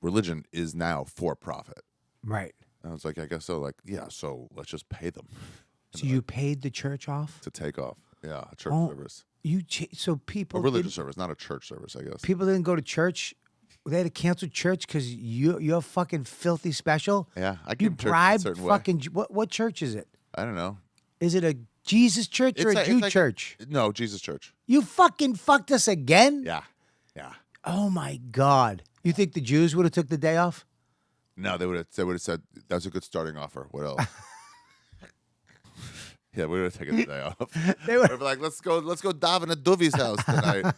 religion is now for profit. Right. And I was like, I guess so. Like, yeah, so let's just pay them. So you paid the church off? To take off. Yeah, a church service. So people. A religious service, not a church service, I guess. People didn't go to church. They had to cancel church because you're fucking filthy special. Yeah, I you give church bribed a certain fucking. way. What church is it? I don't know. Is it a Jesus church or a Jew church? No, Jesus church. You fucking fucked us again? Yeah. Oh my God. You think the Jews would have took the day off? No, they would have said that was a good starting offer. What else? Yeah, we would have taken the day off. They would be like, let's go dive at Duvey's house tonight.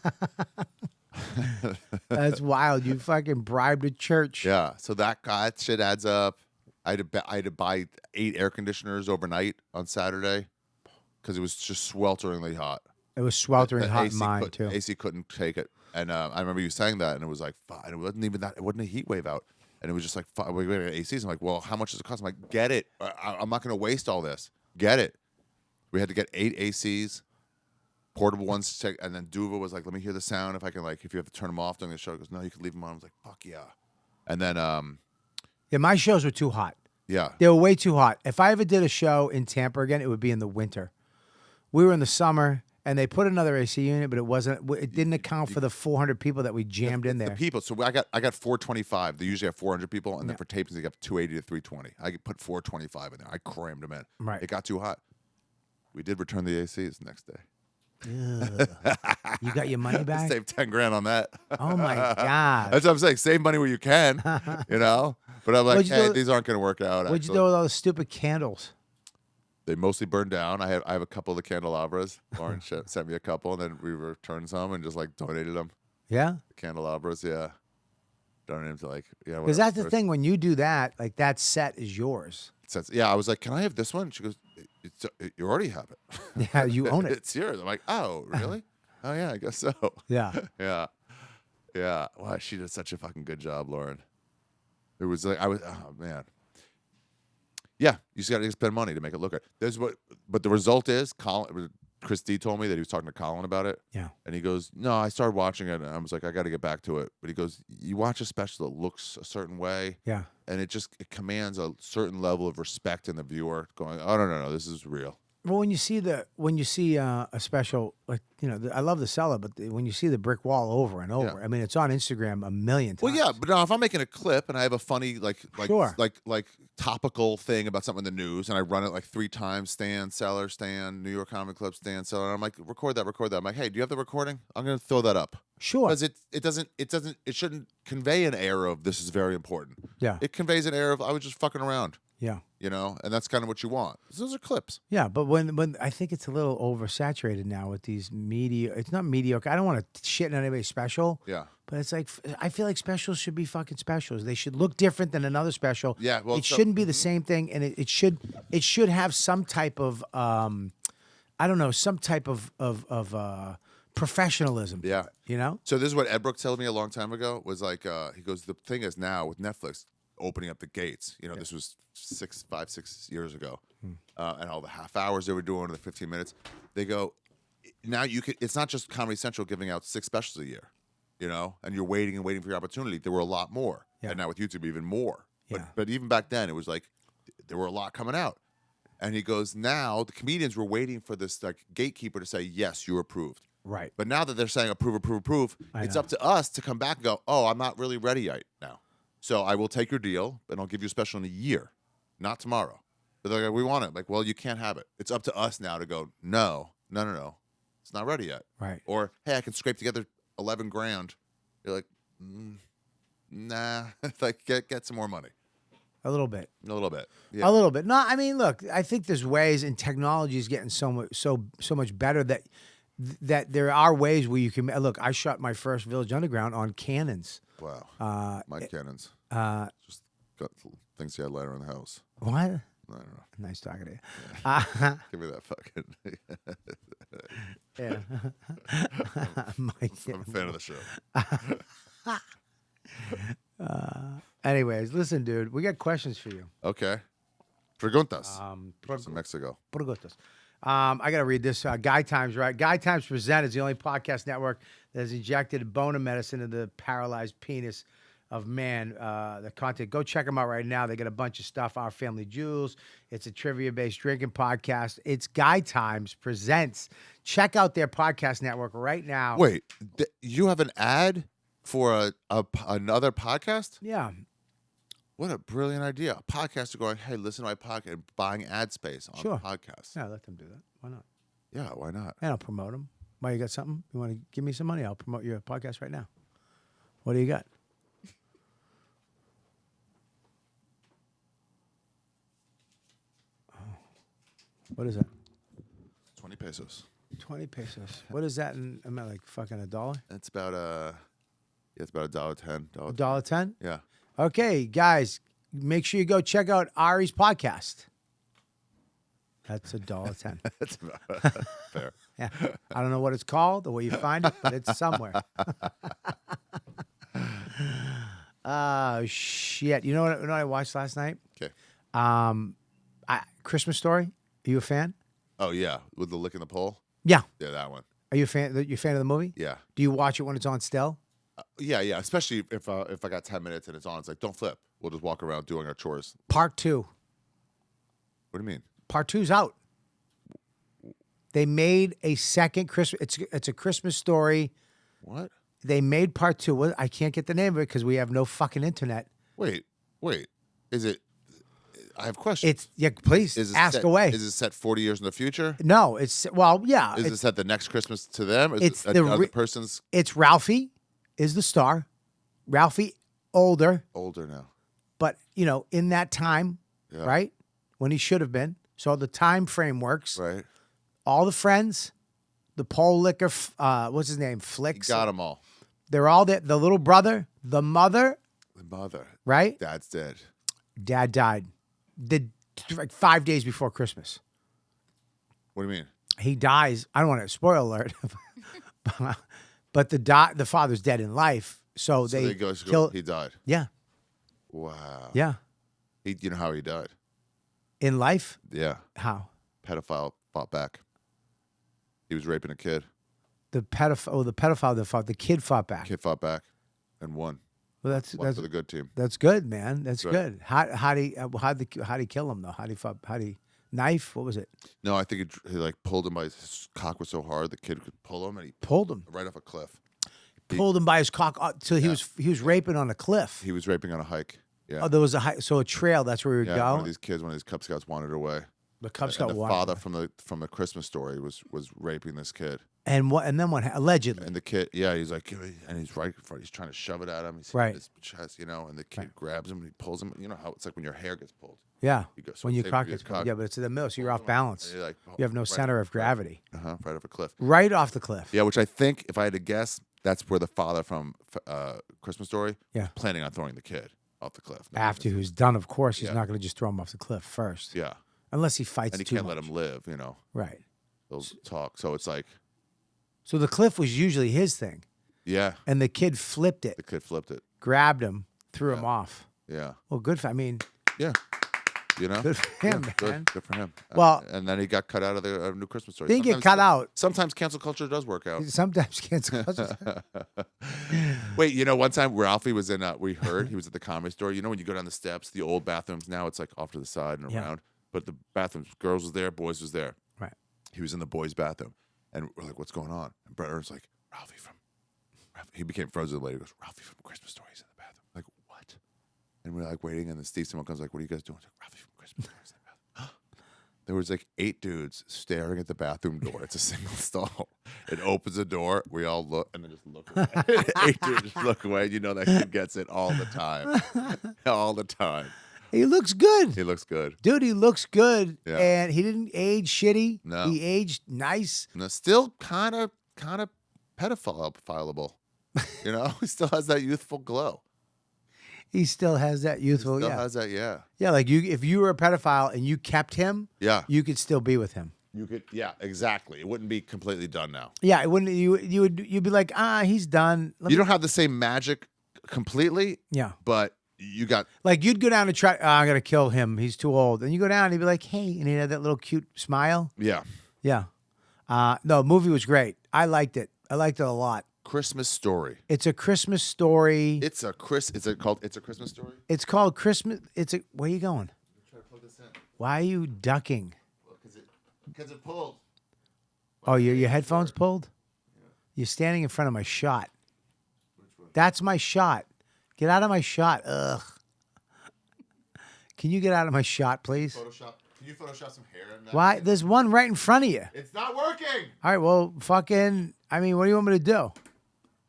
That's wild. You fucking bribed a church. Yeah, so that shit adds up. I had to buy 8 air conditioners overnight on Saturday because it was just swelteringly hot. It was sweltering hot in mine too. AC couldn't take it, and I remember you saying that, and it was like, and it wasn't even that. It wasn't a heat wave out, and it was just like, we got ACs. I'm like, well, how much does it cost? I'm like, get it. I'm not going to waste all this. Get it. We had to get 8 ACs, portable ones to take, and then Duva was like, let me hear the sound if I can, if you have to turn them off during the show. He goes, no, you can leave them on. I was like, fuck yeah. And then yeah, my shows were too hot. Yeah. They were way too hot. If I ever did a show in Tampa again, it would be in the winter. We were in the summer, And they put another AC unit, but it didn't account for the 400 people that we jammed in The there. people. So I got 425. They usually have 400 people, and then for tapings they got 280 to 320. I could put 425 in there. I crammed them in. Right. It got too hot. We did return the ACs the next day. You got your money back? Saved 10 grand on that. Oh my God. That's what I'm saying. Save money where you can, you know. But I'm like, What'd you hey, do- these aren't going to work out. What'd you actually. do with all the stupid candles? They mostly burned down. I have a couple of the candelabras. Lauren sent me a couple, and then we returned some and just like donated them. Yeah? The candelabras, yeah. Donated them to like, yeah. Because that's the thing. When you do that, like that set is yours. Yeah, I was like, can I have this one? She goes, you already have it. Yeah, you own it. It's yours. I'm like, oh, really? Oh, yeah, I guess so. Yeah. Yeah. Yeah. Wow, she did such a fucking good job, Lauren. It was like, oh, man. Yeah, you just got to spend money to make it look good. But the result is, Chris D told me that he was talking to Colin about it. Yeah. And he goes, no, I started watching it, and I was like, I got to get back to it. But he goes, you watch a special that looks a certain way. Yeah. And it commands a certain level of respect in the viewer, going, oh, no, this is real. Well, when you see a special, like, you know, I love the seller, but when you see the brick wall over and over, Yeah. I mean, it's on Instagram a million times. Well, yeah, but now if I'm making a clip and I have a funny Sure. like topical thing about something in the news, and I run it like 3 times, stand, seller, stand, New York Comic Club, stand, seller, and I'm like, record that. I'm like, hey, do you have the recording? I'm gonna throw that up. Sure. Because it shouldn't convey an air of this is very important. Yeah. It conveys an air of I was just fucking around. Yeah. You know, and that's kind of what you want. Those are clips. Yeah, but when I think it's a little oversaturated now with these media, it's not mediocre. I don't want to shit on anybody special. Yeah. But it's like I feel like specials should be fucking specials. They should look different than another special. Yeah, well, it shouldn't be the same thing, and it should have some type of I don't know, some type of professionalism. to Yeah. it, you know. So this is what Ed Brooks told me a long time ago. Was like he goes, the thing is now with Netflix opening up the gates. You know, this was 5, 6 years ago, and all the half hours they were doing, the 15 minutes. They go, now you could. It's not just Comedy Central giving out 6 specials a year, you know, and you're waiting and waiting for your opportunity. There were a lot more, Yeah. and now with YouTube even more. Yeah. But even back then, it was like there were a lot coming out. And he goes, now the comedians were waiting for this like gatekeeper to say, yes, you're approved. Right. But now that they're saying approve, it's know. up to us to come back and go, oh, I'm not really ready yet now. So I will take your deal, and I'll give you a special in a year, not tomorrow. But they're like, we want it. Like, well, you can't have it. It's up to us now to go, no. It's not ready yet. Right. Or, hey, I can scrape together 11 grand. You're like, nah. Like, get some more money. A little bit. A little bit. Yeah. A little bit. No, I mean, look, I think there's ways, and technology is getting so much better that there are ways where you can look. I shot my first Village Underground on Canons. Wow. My cannons. Just got things you had lying around the house. What? I don't know. Nice talking to you. Give me that fucking. Yeah. I'm a fan of the show. Anyways, listen, dude, we got questions for you. Okay. Preguntas. Preg- From Mexico. Preguntas. I got to read this. Guy Times, right? Guy Times Present is the only podcast network that has injected bone medicine into the paralyzed penis of man. The content, go check them out right now. They got a bunch of stuff. Our Family Jewels. It's a trivia-based drinking podcast. It's Guy Times Presents. Check out their podcast network right now. Wait, you have an ad for another podcast? Yeah. What a brilliant idea. A podcaster going, hey, listen to my podcast, and buying ad space on Sure. the podcast. Yeah, let them do that. Why not? Yeah, why not? And I'll promote them. Why, you got something? You want to give me some money? I'll promote your podcast right now. What do you got? What is that? 20 pesos. 20 pesos. What is that in, am I like fucking $1? It's about it's about $1.10. $1.10? Yeah. Okay, guys, make sure you go check out Ari's podcast. That's $1.10. That's about fair. Yeah. I don't know what it's called or where you find it, but it's somewhere. Oh, shit. You know what I watched last night? Okay. Christmas Story. Are you a fan? Oh, yeah. With the lick in the pole? Yeah. Yeah, that one. Are you a fan? You a fan of the movie? Yeah. Do you watch it when it's on still? Yeah. Especially if I got 10 minutes and it's on, it's like, don't flip. We'll just walk around doing our chores. Part 2. What do you mean? Part 2's out. They made a second Christmas. It's a Christmas Story. What? They made part 2. I can't get the name of it because we have no fucking internet. Wait. Is it? I have questions. Please ask away. Is it set 40 years in the future? No, it's yeah. Is it set the next Christmas to them? It's the other person's It's Ralphie is the star. Ralphie older now. but in that time, right when he should have been. So the time frame works. Right. All the friends, the pole liquor. What's his name? Flicks. He got them all. They're all there. The little brother, the mother. The mother. Right. Dad's dead. Dad died. Like 5 days before Christmas. What do you mean? He dies. I don't want to spoil alert, but the father's dead in life. So they kill. He died. Yeah. Wow. Yeah. You know how he died? In life? Yeah. How? Pedophile fought back. He was raping a kid. The pedophile that fought. The kid fought back. Kid fought back and won. Well, that's for the good team. That's good, man. That's right. good. How'd he kill him though? How'd he knife? What was it? No, I think he like pulled him by his cock was so hard the kid could pull him and he pulled him right off a cliff. Pulled him by his cock till he was raping on a cliff. He was raping on a hike. Yeah. Oh, there was a trail. That's where he would go. One of these kids, one of these Cub Scouts wandered away. The Cub Scout and the father from the Christmas Story was raping this kid. And then what? Allegedly. And the kid, he's like, and he's right in front. He's trying to shove it at him. He's right. His chest, and the kid grabs him and he pulls him. You know how it's like when your hair gets pulled. Yeah. When your cock gets pulled. Yeah, but it's in the middle, so you're off balance. Like, you have no center of gravity. Right off a cliff. Right off the cliff. Yeah, which I think, if I had to guess, that's where the father from Christmas Story was planning on throwing the kid off the cliff. After who's done, of course, he's not going to just throw him off the cliff first. Yeah. Unless he fights and he too can't much. let him live, Right. They'll talk. So it's like. So the cliff was usually his thing. Yeah. And the kid flipped it. The kid flipped it. Grabbed him, threw him off. Yeah. Well, good for, Yeah. Good for him, man. Good for him. Well. And then he got cut out of the New Christmas Story. Didn't get cut out. Sometimes cancel culture does work out. Sometimes cancel culture. Wait, one time Ralphie was in, we heard, he was at the Comedy Store. When you go down the steps, the old bathrooms, now it's like off to the side and around. But the bathrooms, girls was there, boys was there. Right. He was in the boys' bathroom. And we're like, what's going on? And Brett Ernst's like, Ralphie. He became frozen later. He goes, Ralphie from Christmas Story's in the bathroom. Like, what? And we're like waiting. And then Steve Simone comes like, what are you guys doing? Like, Ralphie from Christmas Story's in the bathroom. There was like 8 dudes staring at the bathroom door. It's a single stall. It opens the door. We all look and then just look away. 8 dudes just look away. That kid gets it all the time. All the time. He looks good. He looks good. Dude, he looks good. Yeah. And he didn't age shitty. No. He aged nice. No, still kind of pedophile-fileable. He still has that youthful glow. He still has that youthful, He still has that, yeah. Yeah, like if you were a pedophile and you kept him, you could still be with him. You could, exactly. It wouldn't be completely done now. Yeah, it wouldn't. You'd be like, he's done. You don't have the same magic completely. Yeah, but you got like you'd go down and try. I'm gonna kill him. He's too old. And you go down and he'd be like, hey, and he had that little cute smile. Yeah. No, the movie was great. I liked it. I liked it a lot. Christmas Story. It's a Christmas story. Is it called It's a Christmas Story? It's called Christmas. Where are you going? I'm trying to plug this in. Why are you ducking? Because it pulled. Oh, your headphones pulled? Yeah. You're standing in front of my shot. Which one? That's my shot. Get out of my shot. Ugh. Can you get out of my shot, please? Can you Photoshop some hair in that? Why? There's one right in front of you. It's not working. All right, well, what do you want me to do?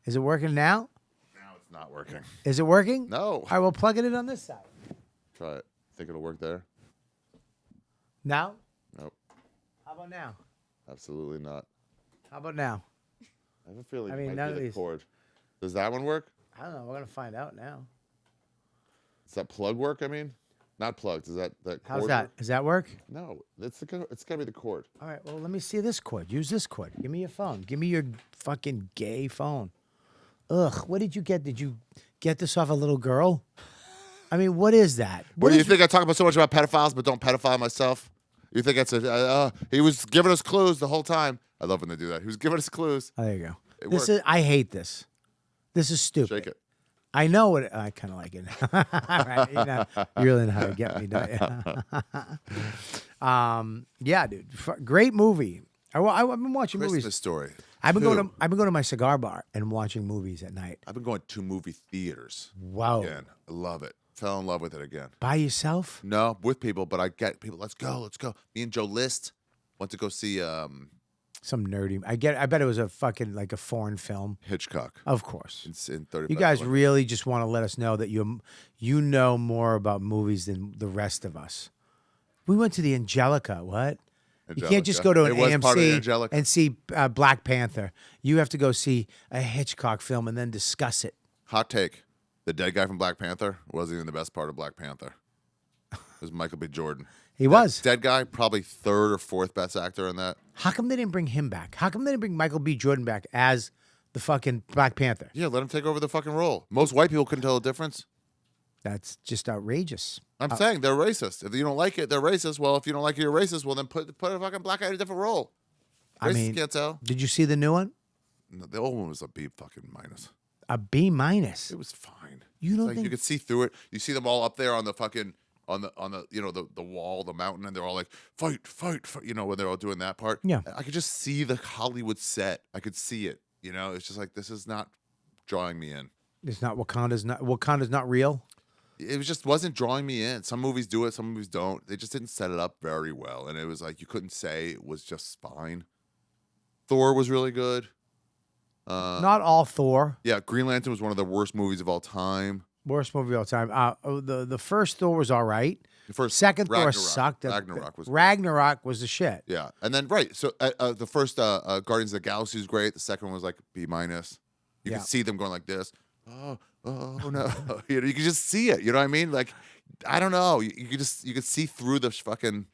Is it working now? Now it's not working. Is it working? No. All right, well, plug it in on this side. Try it. Think it'll work there? Now? Nope. How about now? Absolutely not. How about now? I have a feeling I it mean, might none be of the these- cord. Does that one work? I don't know. We're going to find out now. Does that plug work? I mean, not plugged. Does that cord How's that? work? Does that work? No, it's got to be the cord. All right, well, let me see this cord. Use this cord. Give me your phone. Give me your fucking gay phone. Ugh, what did you get? Did you get this off a little girl? I mean, what is that? What do you think I talk about so much about pedophiles, but don't pedophile myself? You think that's he was giving us clues the whole time. I love when they do that. He was giving us clues. Oh, there you go. It This worked. is. I hate this. This is stupid. Shake it. I know what I kind of like it. All right, you really know how to get me, don't you? Yeah, dude, great movie. I've been watching Christmas movies. Story. I've been 2. going to my cigar bar and watching movies at night. I've been going to movie theaters. Wow. Again, I love it. Fell in love with it again. By yourself? No, with people, but I get people. Let's go. Me and Joe List went to go see Some nerdy. I bet it was a fucking like a foreign film. Hitchcock. Of course. In 30. You guys really just want to let us know that you know more about movies than the rest of us. We went to the Angelica. What? You can't just go to an It was part of the AMC Angelica. and see Black Panther. You have to go see a Hitchcock film and then discuss it. Hot take: the dead guy from Black Panther wasn't even the best part of Black Panther. It was Michael B. Jordan. He was. Dead guy, probably 3rd or 4th best actor in that. How come they didn't bring him back? How come they didn't bring Michael B. Jordan back as the fucking Black Panther? Yeah, let him take over the fucking role. Most white people couldn't tell the difference. That's just outrageous. I'm saying they're racist. If you don't like it, they're racist. Well, if you don't like it, you're racist. Well, then put a fucking black guy in a different role. Racists I mean, can't tell. did you see the new one? No, the old one was a B fucking minus. A B minus. It was fine. You don't Like think you could see through it. You see them all up there on the fucking on the the wall, the mountain, and they're all like fight. When they're all doing that part. Yeah. I could just see the Hollywood set. I could see it. It's just like this is not drawing me in. it's not Wakanda's not real? It just wasn't drawing me in. Some movies do it, some movies don't. They just didn't set it up very well, and it was like you couldn't say it was just fine. Thor was really good. Not all Thor. Yeah, Green Lantern was one of the worst movies of all time. Worst movie of all time. The first Thor was all right. The first Second Thor Ragnarok. sucked. Ragnarok was was the shit. yeah, and then right. So the first Guardians of the Galaxy was great. The second one was like B minus. You Yeah. could see them going like this. Oh no! You could just see it. You know what I mean? Like I don't know. You could see through the fucking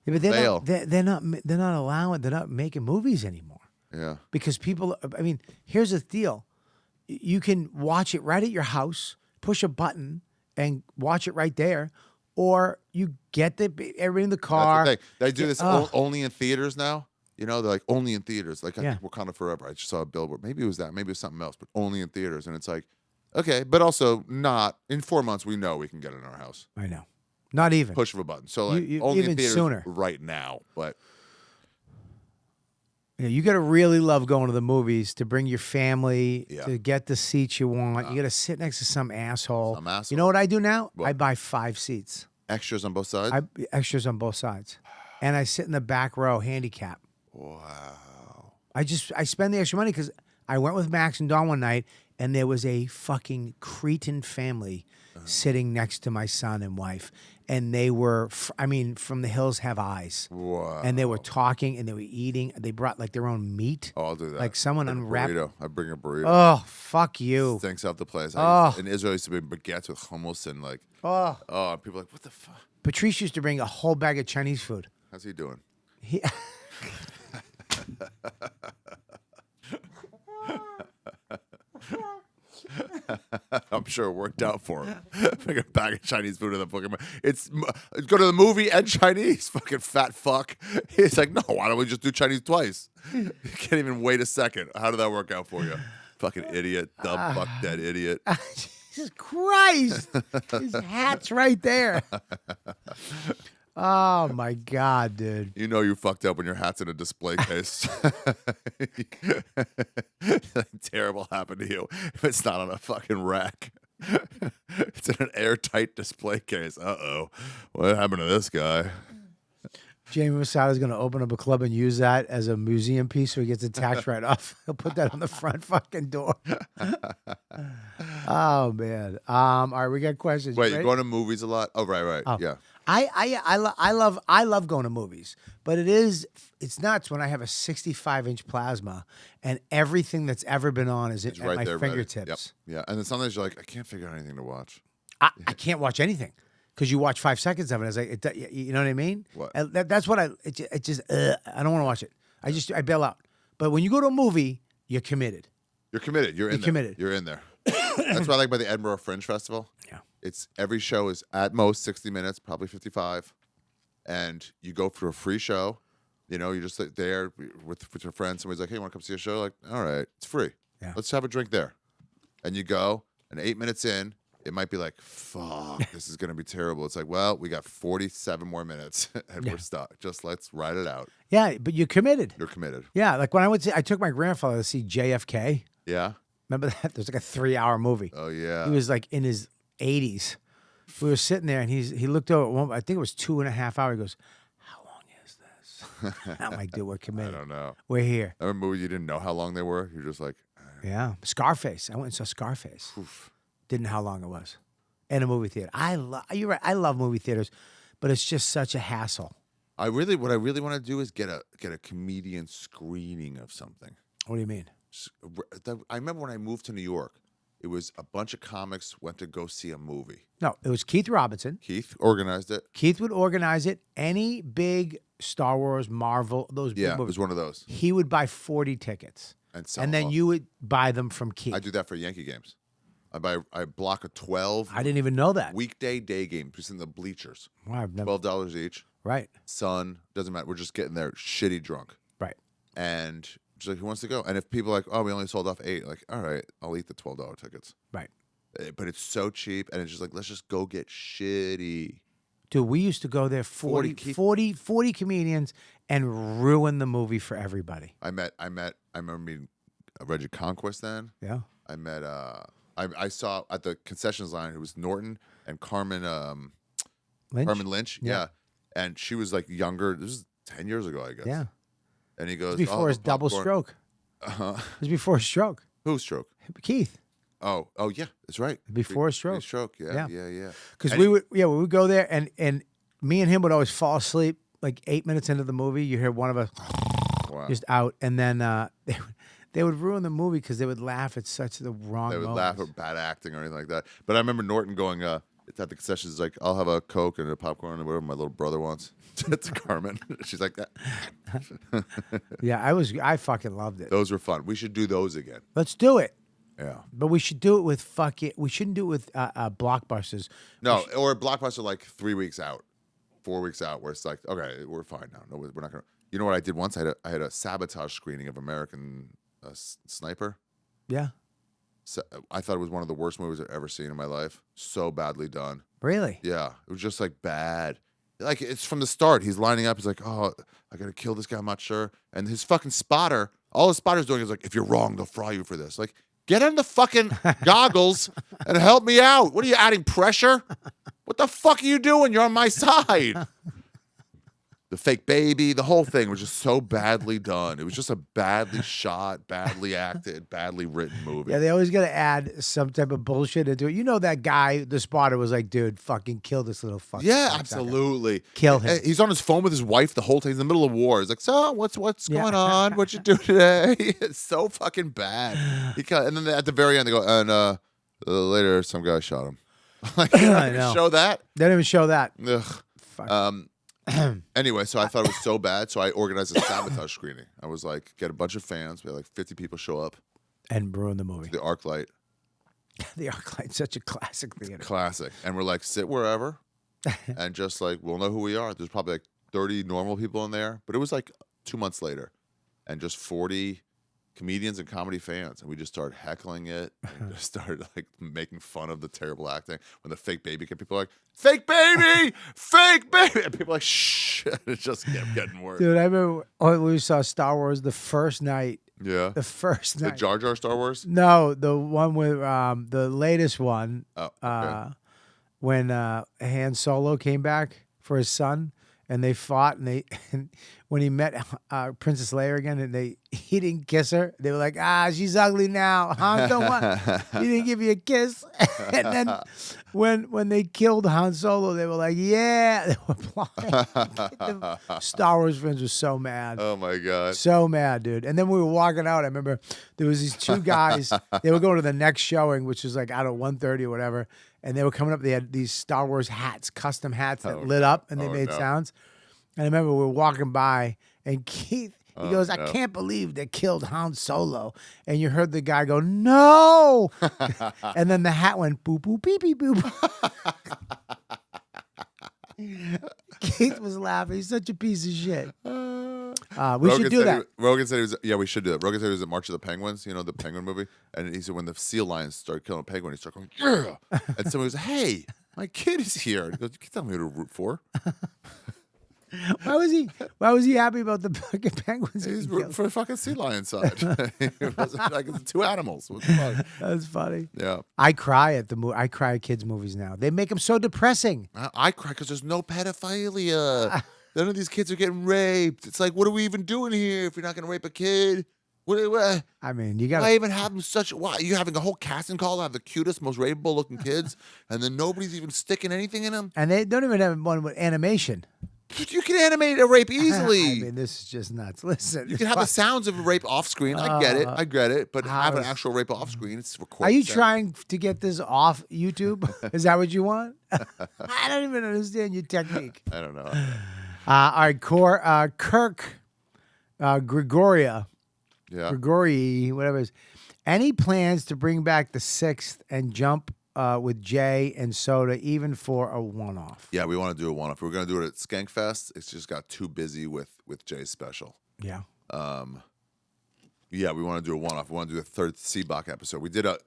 Yeah, but veil. they're not making movies anymore Yeah. because people. I mean, here's the deal: you can watch it right at your house, push a button, and watch it right there, or you get everybody in the car. That's the thing. They do this Ugh. only in theaters now. They're like only in theaters. Like I Yeah. think Wakanda Forever. I just saw a billboard. Maybe it was that. Maybe it was something else. But only in theaters. And it's like, okay, but also not in 4 months. We know we can get it in our house. I know, not even. Push of a button. So like You- only even in theaters sooner. right now. But Yeah, you got to really love going to the movies to bring your family Yeah. to get the seats you want. You got to sit next to some asshole. Some asshole. You know what I do now? What? I buy 5 seats. extras on both sides. Extras on both sides, and I sit in the back row, handicap. Wow. I spend the extra money because I went with Max and Dawn one night, and there was a fucking cretin family sitting next to my son and wife, and they were, from the hills have eyes, Wow. and they were talking and they were eating. They brought like their own meat. Oh, I'll do that. Like someone Bring a unwrapped. burrito. I bring a burrito. Oh, fuck you. Stinks out the place. Oh. In Israel, used to be baguettes with hummus and like, Oh, and people are like, what the fuck? Patrice used to bring a whole bag of Chinese food. How's he doing? He, I'm sure it worked out for him. Bring a bag of Chinese food in the fucking. Go to the movie and Chinese. Fucking fat fuck. He's like, no. Why don't we just do Chinese twice? You can't even wait a second. How did that work out for you? Fucking idiot, dumb fuck, dead idiot. Jesus Christ. His hat's right there. Oh, my God, dude. You know you fucked up when your hat's in a display case. Something terrible happened to you if it's not on a fucking rack. It's in an airtight display case. Uh-oh. What happened to this guy? Jamie Masada's going to open up a club and use that as a museum piece so he gets a tax write-off. He'll put that on the front fucking door. Oh, man. All right, we got questions. Wait, You you're ready? going to movies a lot? Oh, right. Oh. Yeah. I love going to movies, but it's nuts when I have a 65-inch plasma and everything that's ever been on is It's at right my there, ready. fingertips. Yep. Yeah. And then sometimes you're like, I can't figure out anything to watch. I can't watch anything because you watch 5 seconds of it. It's like, you know what I mean? What? And that's what I don't want to watch it. I bail out. But when you go to a movie, you're committed. You're committed. You're committed. You're in there. That's what I like about the Edinburgh Fringe Festival. Yeah. It's every show is at most 60 minutes, probably 55. And you go for a free show. You're just like there with your friends. Somebody's like, hey, you want to come see a show? Like, all right, it's free. Yeah. Let's have a drink there. And you go, and 8 minutes in, it might be like, fuck, this is gonna be terrible. It's like, well, we got 47 more minutes and we're stuck. Just let's ride it out. Yeah, but you're committed. You're committed. Yeah, like when I took my grandfather to see JFK. Yeah. Remember that? There's like a 3-hour movie. Oh yeah. He was like in his 80s. We were sitting there, and he looked over at one. I think it was 2.5 hours. He goes, "How long is this?" I'm like, "Dude, we're I committed. don't know. We're here." I remember you didn't know how long they were. You're just like, Yeah, Scarface. I went and saw Scarface. oof. Didn't know how long it was in a movie theater. You're right. I love movie theaters, but it's just such a hassle. What I really want to do is get a comedian screening of something. What do you mean? I remember when I moved to New York, it was a bunch of comics went to go see a movie. No, it was Keith Robinson. Keith organized it. Keith would organize it. Any big Star Wars, Marvel, those big Yeah, it movies. was one of those. He would buy 40 tickets, And sell and them then off. you would buy them from Keith. I do that for Yankee games. I block a 12 I didn't even know that. weekday day game just in the bleachers. Wow, I've never, $12 each. right, Sun, doesn't matter. We're just getting there shitty drunk. right. And just like, who wants to go? And if people are like, oh, we only sold off 8, like, all right, I'll eat the $12 tickets. Right. But it's so cheap, and it's just like, let's just go get shitty. Dude, we used to go there 40 40 comedians and ruin the movie for everybody. I remember meeting Reggie Conquest then. Yeah. I met, I saw at the concessions line, it was Norton and Carmen, Lynch? Carmen Lynch. Yeah. Yeah. And she was like younger. This was 10 years ago, I guess. Yeah. And he It goes, was before his double popcorn." stroke. Uh-huh. It was before his stroke. Whose stroke? Keith. Oh, yeah, that's right. Before his stroke. Pre-stroke, Yeah. yeah. Because And we would go there and me and him would always fall asleep like 8 minutes into the movie. You hear one of us Wow. just out, and then they would ruin the movie because they would laugh at such the wrong They would moments. laugh at bad acting or anything like that. But I remember Norton going, it's at the concessions, like, I'll have a Coke and a popcorn and whatever my little brother wants. to Carmen. She's like that. Yeah, I fucking loved it. Those were fun. We should do those again. Let's do it. Yeah. But we should do it with we shouldn't do it with blockbusters. No, or Blockbuster like 3 weeks out, 4 weeks out, where it's like, okay, we're fine now. No, we're not gonna. You know what I did once? I had a sabotage screening of American Sniper. Yeah. So, I thought it was one of the worst movies I've ever seen in my life. So badly done. Really? Yeah, it was just like bad. Like it's from the start. He's lining up. He's like, oh, I gotta kill this guy. I'm not sure. And his fucking spotter, all his spotter's doing is like, if you're wrong, they'll fry you for this. Like, get on the fucking goggles and help me out. What are you adding pressure? What the fuck are you doing? You're on my side. The fake baby, the whole thing was just so badly done. It was just a badly shot, badly acted, badly written movie. Yeah, they always got to add some type of bullshit into it. You know that guy, the spotter, was like, dude, fucking kill this little fucking Yeah, cocksucker. absolutely. Kill him. He's on his phone with his wife the whole time. He's in the middle of war. He's like, so what's Yeah. going on? What you do today? It's so fucking bad. And then at the very end, they go, and later, some guy shot him. Like, I know. show that? They didn't even show that. Ugh. Fuck. Anyway, so I thought it was so bad, so I organized a sabotage screening. I was like, get a bunch of fans. We had like 50 people show up. And ruin the movie. The ArcLight. The ArcLight's such a classic theater. Classic. And we're like, sit wherever. And just like, we'll know who we are. There's probably like 30 normal people in there. But it was like 2 months later. And just 40 comedians and comedy fans. And we just started heckling it. And just started like making fun of the terrible acting. When the fake baby came, people were like, fake baby! Fake baby! And people were like, shh. And it just kept getting worse. Dude, I remember when we saw Star Wars the first night. Yeah. The first The night. Jar Jar Star Wars? No, the one with the latest one. Oh, okay. When Han Solo came back for his son, and they fought, and when he met Princess Leia again, and he didn't kiss her. They were like, she's ugly now. Han don't want. He didn't give you a kiss. And then when they killed Han Solo, they were like, yeah. They were applauding. The Star Wars fans were so mad. Oh my God. So mad, dude. And then we were walking out. I remember there was these two guys. They were going to the next showing, which was like, I don't know, 1:30 or whatever. And they were coming up. They had these Star Wars hats, custom hats that lit up, and they made sounds. And I remember we were walking by, and Keith, he goes, I can't believe they killed Han Solo. And you heard the guy go, no. And then the hat went boop, boop, beep, beep, boop. Keith was laughing. He's such a piece of shit. We should do that. Rogan said he was. Yeah, we should do that. Rogan said he was at March of the Penguins. You know the Penguin movie, and he said when the sea lions started killing a penguin, he started going, yeah. And somebody was, hey, my kid is here. He goes, you can tell me who to root for. Why was he happy about the fucking penguins? He's rooting for the fucking sea lion side. It wasn't like it's two animals. What's the fuck? That's funny. Yeah. I cry at I cry at kids' movies now. They make them so depressing. I cry because there's no pedophilia. None of these kids are getting raped. It's like, what are we even doing here if you're not going to rape a kid? What? I mean, you got. Why even have them such? Why you having a whole casting call to have the cutest, most rapeable looking kids, and then nobody's even sticking anything in them? And they don't even have one with animation. You can animate a rape easily. I mean, this is just nuts. Listen, you can have the sounds of a rape off screen. I get it. But have an actual rape off screen. It's recorded. Are you trying to get this off YouTube? Is that what you want? I don't even understand your technique. I don't know. All right, Kirk Gregoria. Yeah. Grigori, whatever it is. Any plans to bring back the 6th and jump with Jay and Soda, even for a one-off? Yeah, we want to do a one-off. We're going to do it at Skankfest. It's just got too busy with Jay's special. Yeah. Yeah, we want to do a one-off. We want to do a third Seabach episode. We did a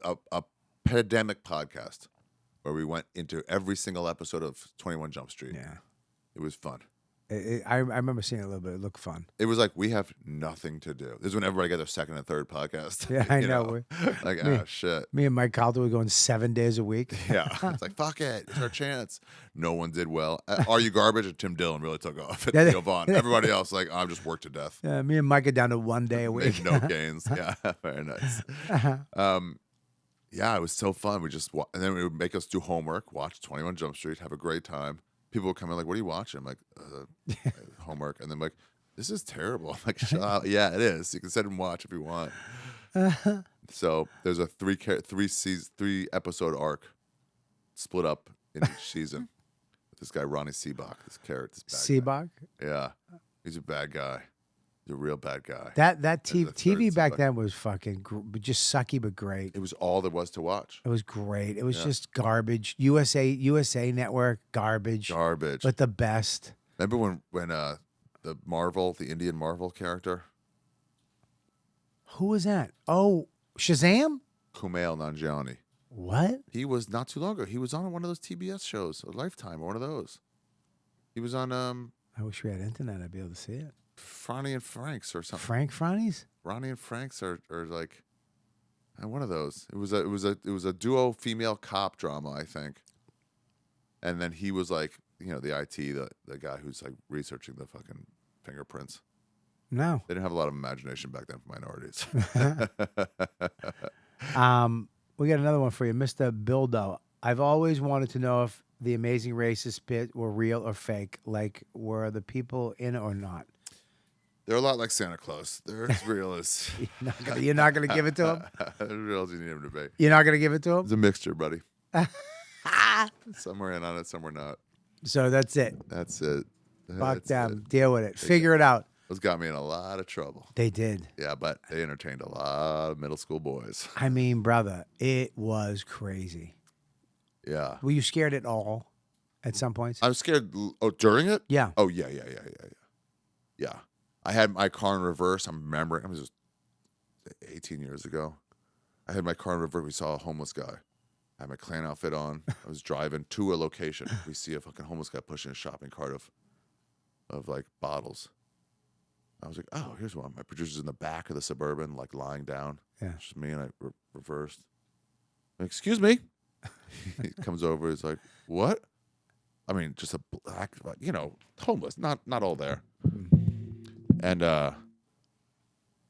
pandemic podcast where we went into every single episode of 21 Jump Street. Yeah. It was fun. I remember seeing it a little bit. It looked fun. It was like, we have nothing to do. This is when everybody got their second and third podcast. Yeah, I know. Like, shit. Me and Mike Calder were going 7 days a week. Yeah. It's like, fuck it. It's our chance. No one did well. Are You Garbage? And Tim Dillon really took off at Theo Vaughn. Everybody else, like, I'm just worked to death. Yeah, me and Mike are down to 1 day a week. Made no gains. Yeah, very nice. Yeah, it was so fun. We just, and then it would make us do homework, watch 21 Jump Street, have a great time. People would come in like, what are you watching? I'm like, homework. And then I'm like, this is terrible. I'm like, shut up. Yeah, it is. You can sit and watch if you want. So there's a three episode arc split up in each season. This guy, Ronnie Seabach, this character. Seabach? Yeah. He's a bad guy. He's a real bad guy. That TV back then was fucking just sucky but great. It was all there was to watch. It was great. It was just garbage. USA Network garbage. Garbage. But the best. Remember when the Indian Marvel character? Who was that? Oh, Shazam? Kumail Nanjiani. What? He was not too long ago. He was on one of those TBS shows, a Lifetime, or one of those. He was on I wish we had internet. I'd be able to see it. Franny and Franks or something. Frank Franny's? Ronnie and Franks are like one of those. It was a duo female cop drama, I think. And then he was like, the IT, the guy who's like researching the fucking fingerprints. No. They didn't have a lot of imagination back then for minorities. We got another one for you, Mr. Bildo. I've always wanted to know if the Amazing Racist bit were real or fake. Like, were the people in it or not? They're a lot like Santa Claus. They're as real as... You're not going to give it to him? As real as you need him to be. You're not going to give it to him? It's a mixture, buddy. Somewhere in on it, somewhere not. So that's it. That's it. Fuck them. Deal with it. Figure it out. Those got me in a lot of trouble. They did. Yeah, but they entertained a lot of middle school boys. I mean, brother, it was crazy. Yeah. Were you scared at all at some points? I was scared. Oh, during it? Yeah. Oh, yeah. Yeah. I had my car in reverse. I'm remembering. It was just 18 years ago. I had my car in reverse. We saw a homeless guy. I had my Klan outfit on. I was driving to a location. We see a fucking homeless guy pushing a shopping cart of like bottles. I was like, oh, here's one. My producer's in the back of the Suburban, like lying down. Yeah. It's just me, and I reversed. I'm like, excuse me. He comes over. He's like, what? I mean, just a black, homeless, not all there. And I'm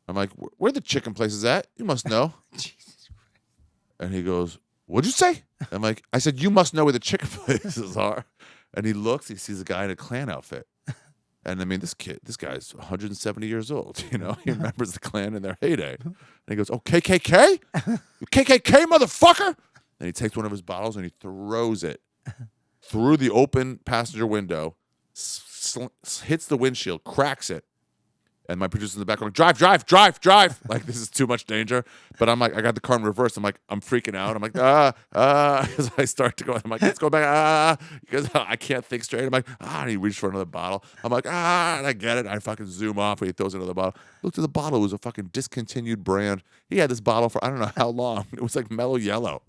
like, where the chicken place is at? You must know. Jesus Christ. And he goes, what'd you say? I'm like, I said, you must know where the chicken places are. And he looks, he sees a guy in a Klan outfit. And I mean, this guy's 170 years old. He remembers the Klan in their heyday. And he goes, oh, KKK? KKK, motherfucker? And he takes one of his bottles and he throws it through the open passenger window, hits the windshield, cracks it. And my producer's in the back going, drive. Like, this is too much danger. But I'm like, I got the car in reverse. I'm like, I'm freaking out. I'm like, because I start to go. I'm like, let's go back, because I can't think straight. I'm like, and he reached for another bottle. I'm like, and I get it. I fucking zoom off and he throws another bottle. Looked at the bottle. It was a fucking discontinued brand. He had this bottle for I don't know how long. It was like mellow yellow.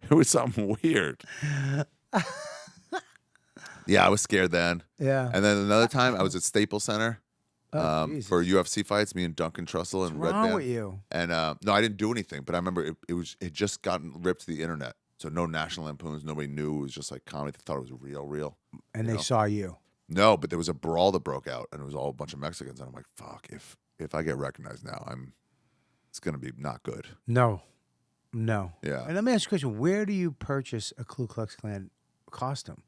It was something weird. Yeah, I was scared then. Yeah. And then another time I was at Staples Center. Jesus. For UFC fights, me and Duncan Trussell and What's Red wrong Band. with you? And no, I didn't do anything, but I remember it just gotten ripped to the internet. So no National Lampoons, nobody knew. It was just like comedy. They thought it was real. And they saw you. No, but there was a brawl that broke out, and it was all a bunch of Mexicans. And I'm like, fuck, if I get recognized now, it's gonna be not good. No. Yeah. And let me ask you a question. Where do you purchase a Ku Klux Klan costume?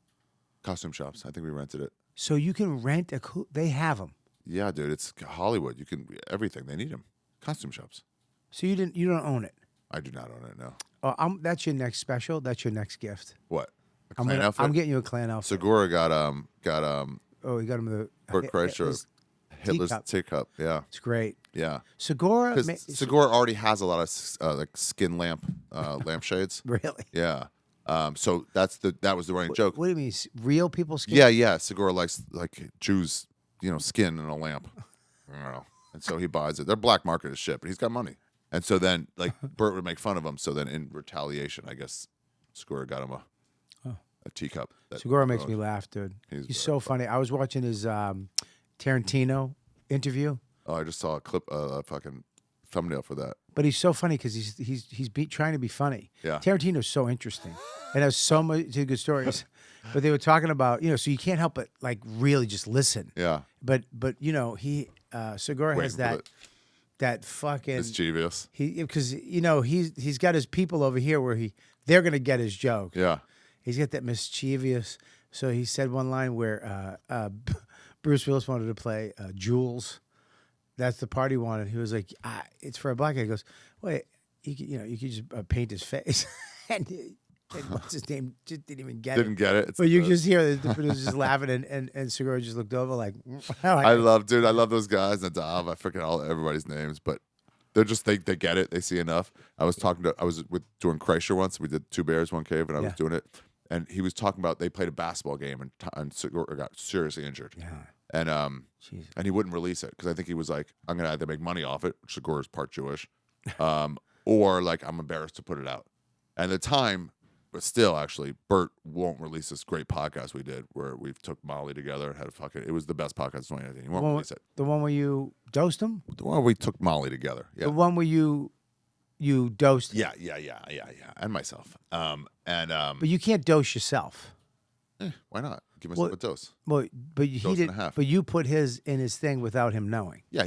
Costume shops. I think we rented it. So you can rent they have them. Yeah, dude, it's Hollywood. You can everything. They need them. Costume shops. So you don't own it. I do not own it. No. Oh, that's your next special. That's your next gift. What? A Klan outfit? I'm getting you a Klan outfit. Segura got Oh, you got him the Burt Kreischer, Hitler's teacup. Yeah. It's great. Yeah. Segura. Because Segura already has a lot of like skin lampshades. Really? Yeah. So that was the running joke. What do you mean? Real people skin? Yeah. Segura likes like Jews, skin in a lamp. I don't know. And so he buys it. They're black market as shit, but he's got money. And so then, like, Burt would make fun of him. So then, in retaliation, I guess Segura got him a teacup. Segura makes me laugh, dude. He's so funny. I was watching his Tarantino interview. Oh, I just saw a clip, a fucking thumbnail for that. But he's so funny because he's trying to be funny. Yeah. Tarantino's so interesting and has so much good stories. But they were talking about, so you can't help but like really just listen. Yeah. But he Segura has that fucking mischievous. Because he's got his people over here where they're gonna get his joke. Yeah. He's got that mischievous. So he said one line where Bruce Willis wanted to play Jules. That's the part he wanted. He was like, it's for a black guy. He goes, wait, you could just paint his face. and what's his name? Just didn't even get it. Didn't get it. But you just hear the producer just laughing, and Segura just looked over like, I love those guys. Nadav, I forget everybody's names, but they're just they get it. They see enough. I was doing Kreischer once. We did Two Bears, One Cave, and I was doing it. And he was talking about they played a basketball game and Segura got seriously injured. Yeah. And he wouldn't release it because I think he was like, I'm gonna either make money off it, which Segura's part Jewish, or like I'm embarrassed to put it out. And at the time, but still, actually, Burt won't release this great podcast we did where we took Molly together and had it was the best podcast of 2019. He won't release it. The one where you dosed him? The one where we took Molly together. Yeah. The one where you dosed him? Yeah. And myself. But you can't dose yourself. Why not? Give myself a dose. Well, but he Dose did. and a half. But you put his in his thing without him knowing. Yeah.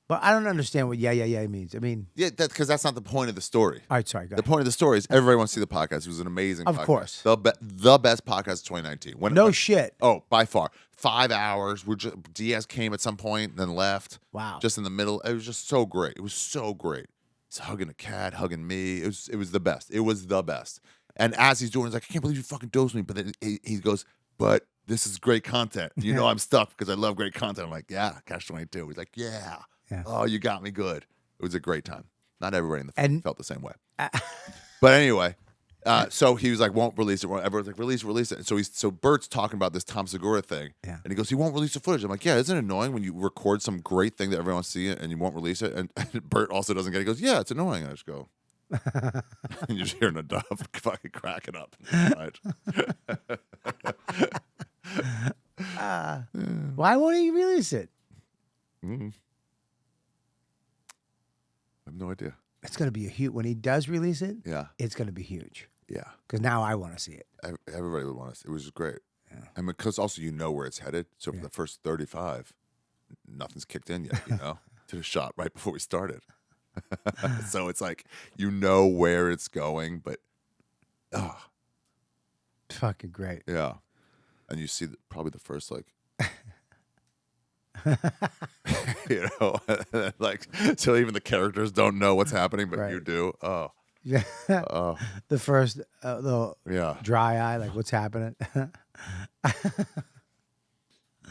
But I don't understand what yeah means. I mean, yeah, because that's not the point of the story. All right, sorry. Go the ahead. point of the story is everybody wants to see the podcast. It was an amazing podcast. Of course. The best podcast of 2019. No shit. Oh, by far. 5 hours. Diaz came at some point and then left. Wow. Just in the middle. It was just so great. It was so great. He's hugging a cat, hugging me. It was the best. It was the best. And as he's doing it, he's like, I can't believe you fucking dosed me. But then he goes, but this is great content. I'm stuck because I love great content. I'm like, yeah, Catch 22. He's like, yeah. Oh, you got me good. It was a great time. Not everybody in the family felt the same way. But anyway, so he was like, won't release it. Everyone's like, release it. And so Bert's talking about this Tom Segura thing. Yeah. And he goes, he won't release the footage. I'm like, yeah, isn't it annoying when you record some great thing that everyone wants to see it and you won't release it? And Bert also doesn't get it. He goes, yeah, it's annoying. And I just go, and you just hear Nadav fucking cracking up. Why won't he release it? I have no idea. It's going to be a huge. When he does release it, it's going to be huge. Yeah. Because now I want to see it. Everybody would want to see it. It was just great. Yeah. And because also where it's headed. So for the first 35, nothing's kicked in yet, Did a shot right before we started. So it's like, where it's going, but fucking great. Yeah. And you see probably the first like so even the characters don't know what's happening, but you do. Oh. Yeah. The first little dry eye, like what's happening.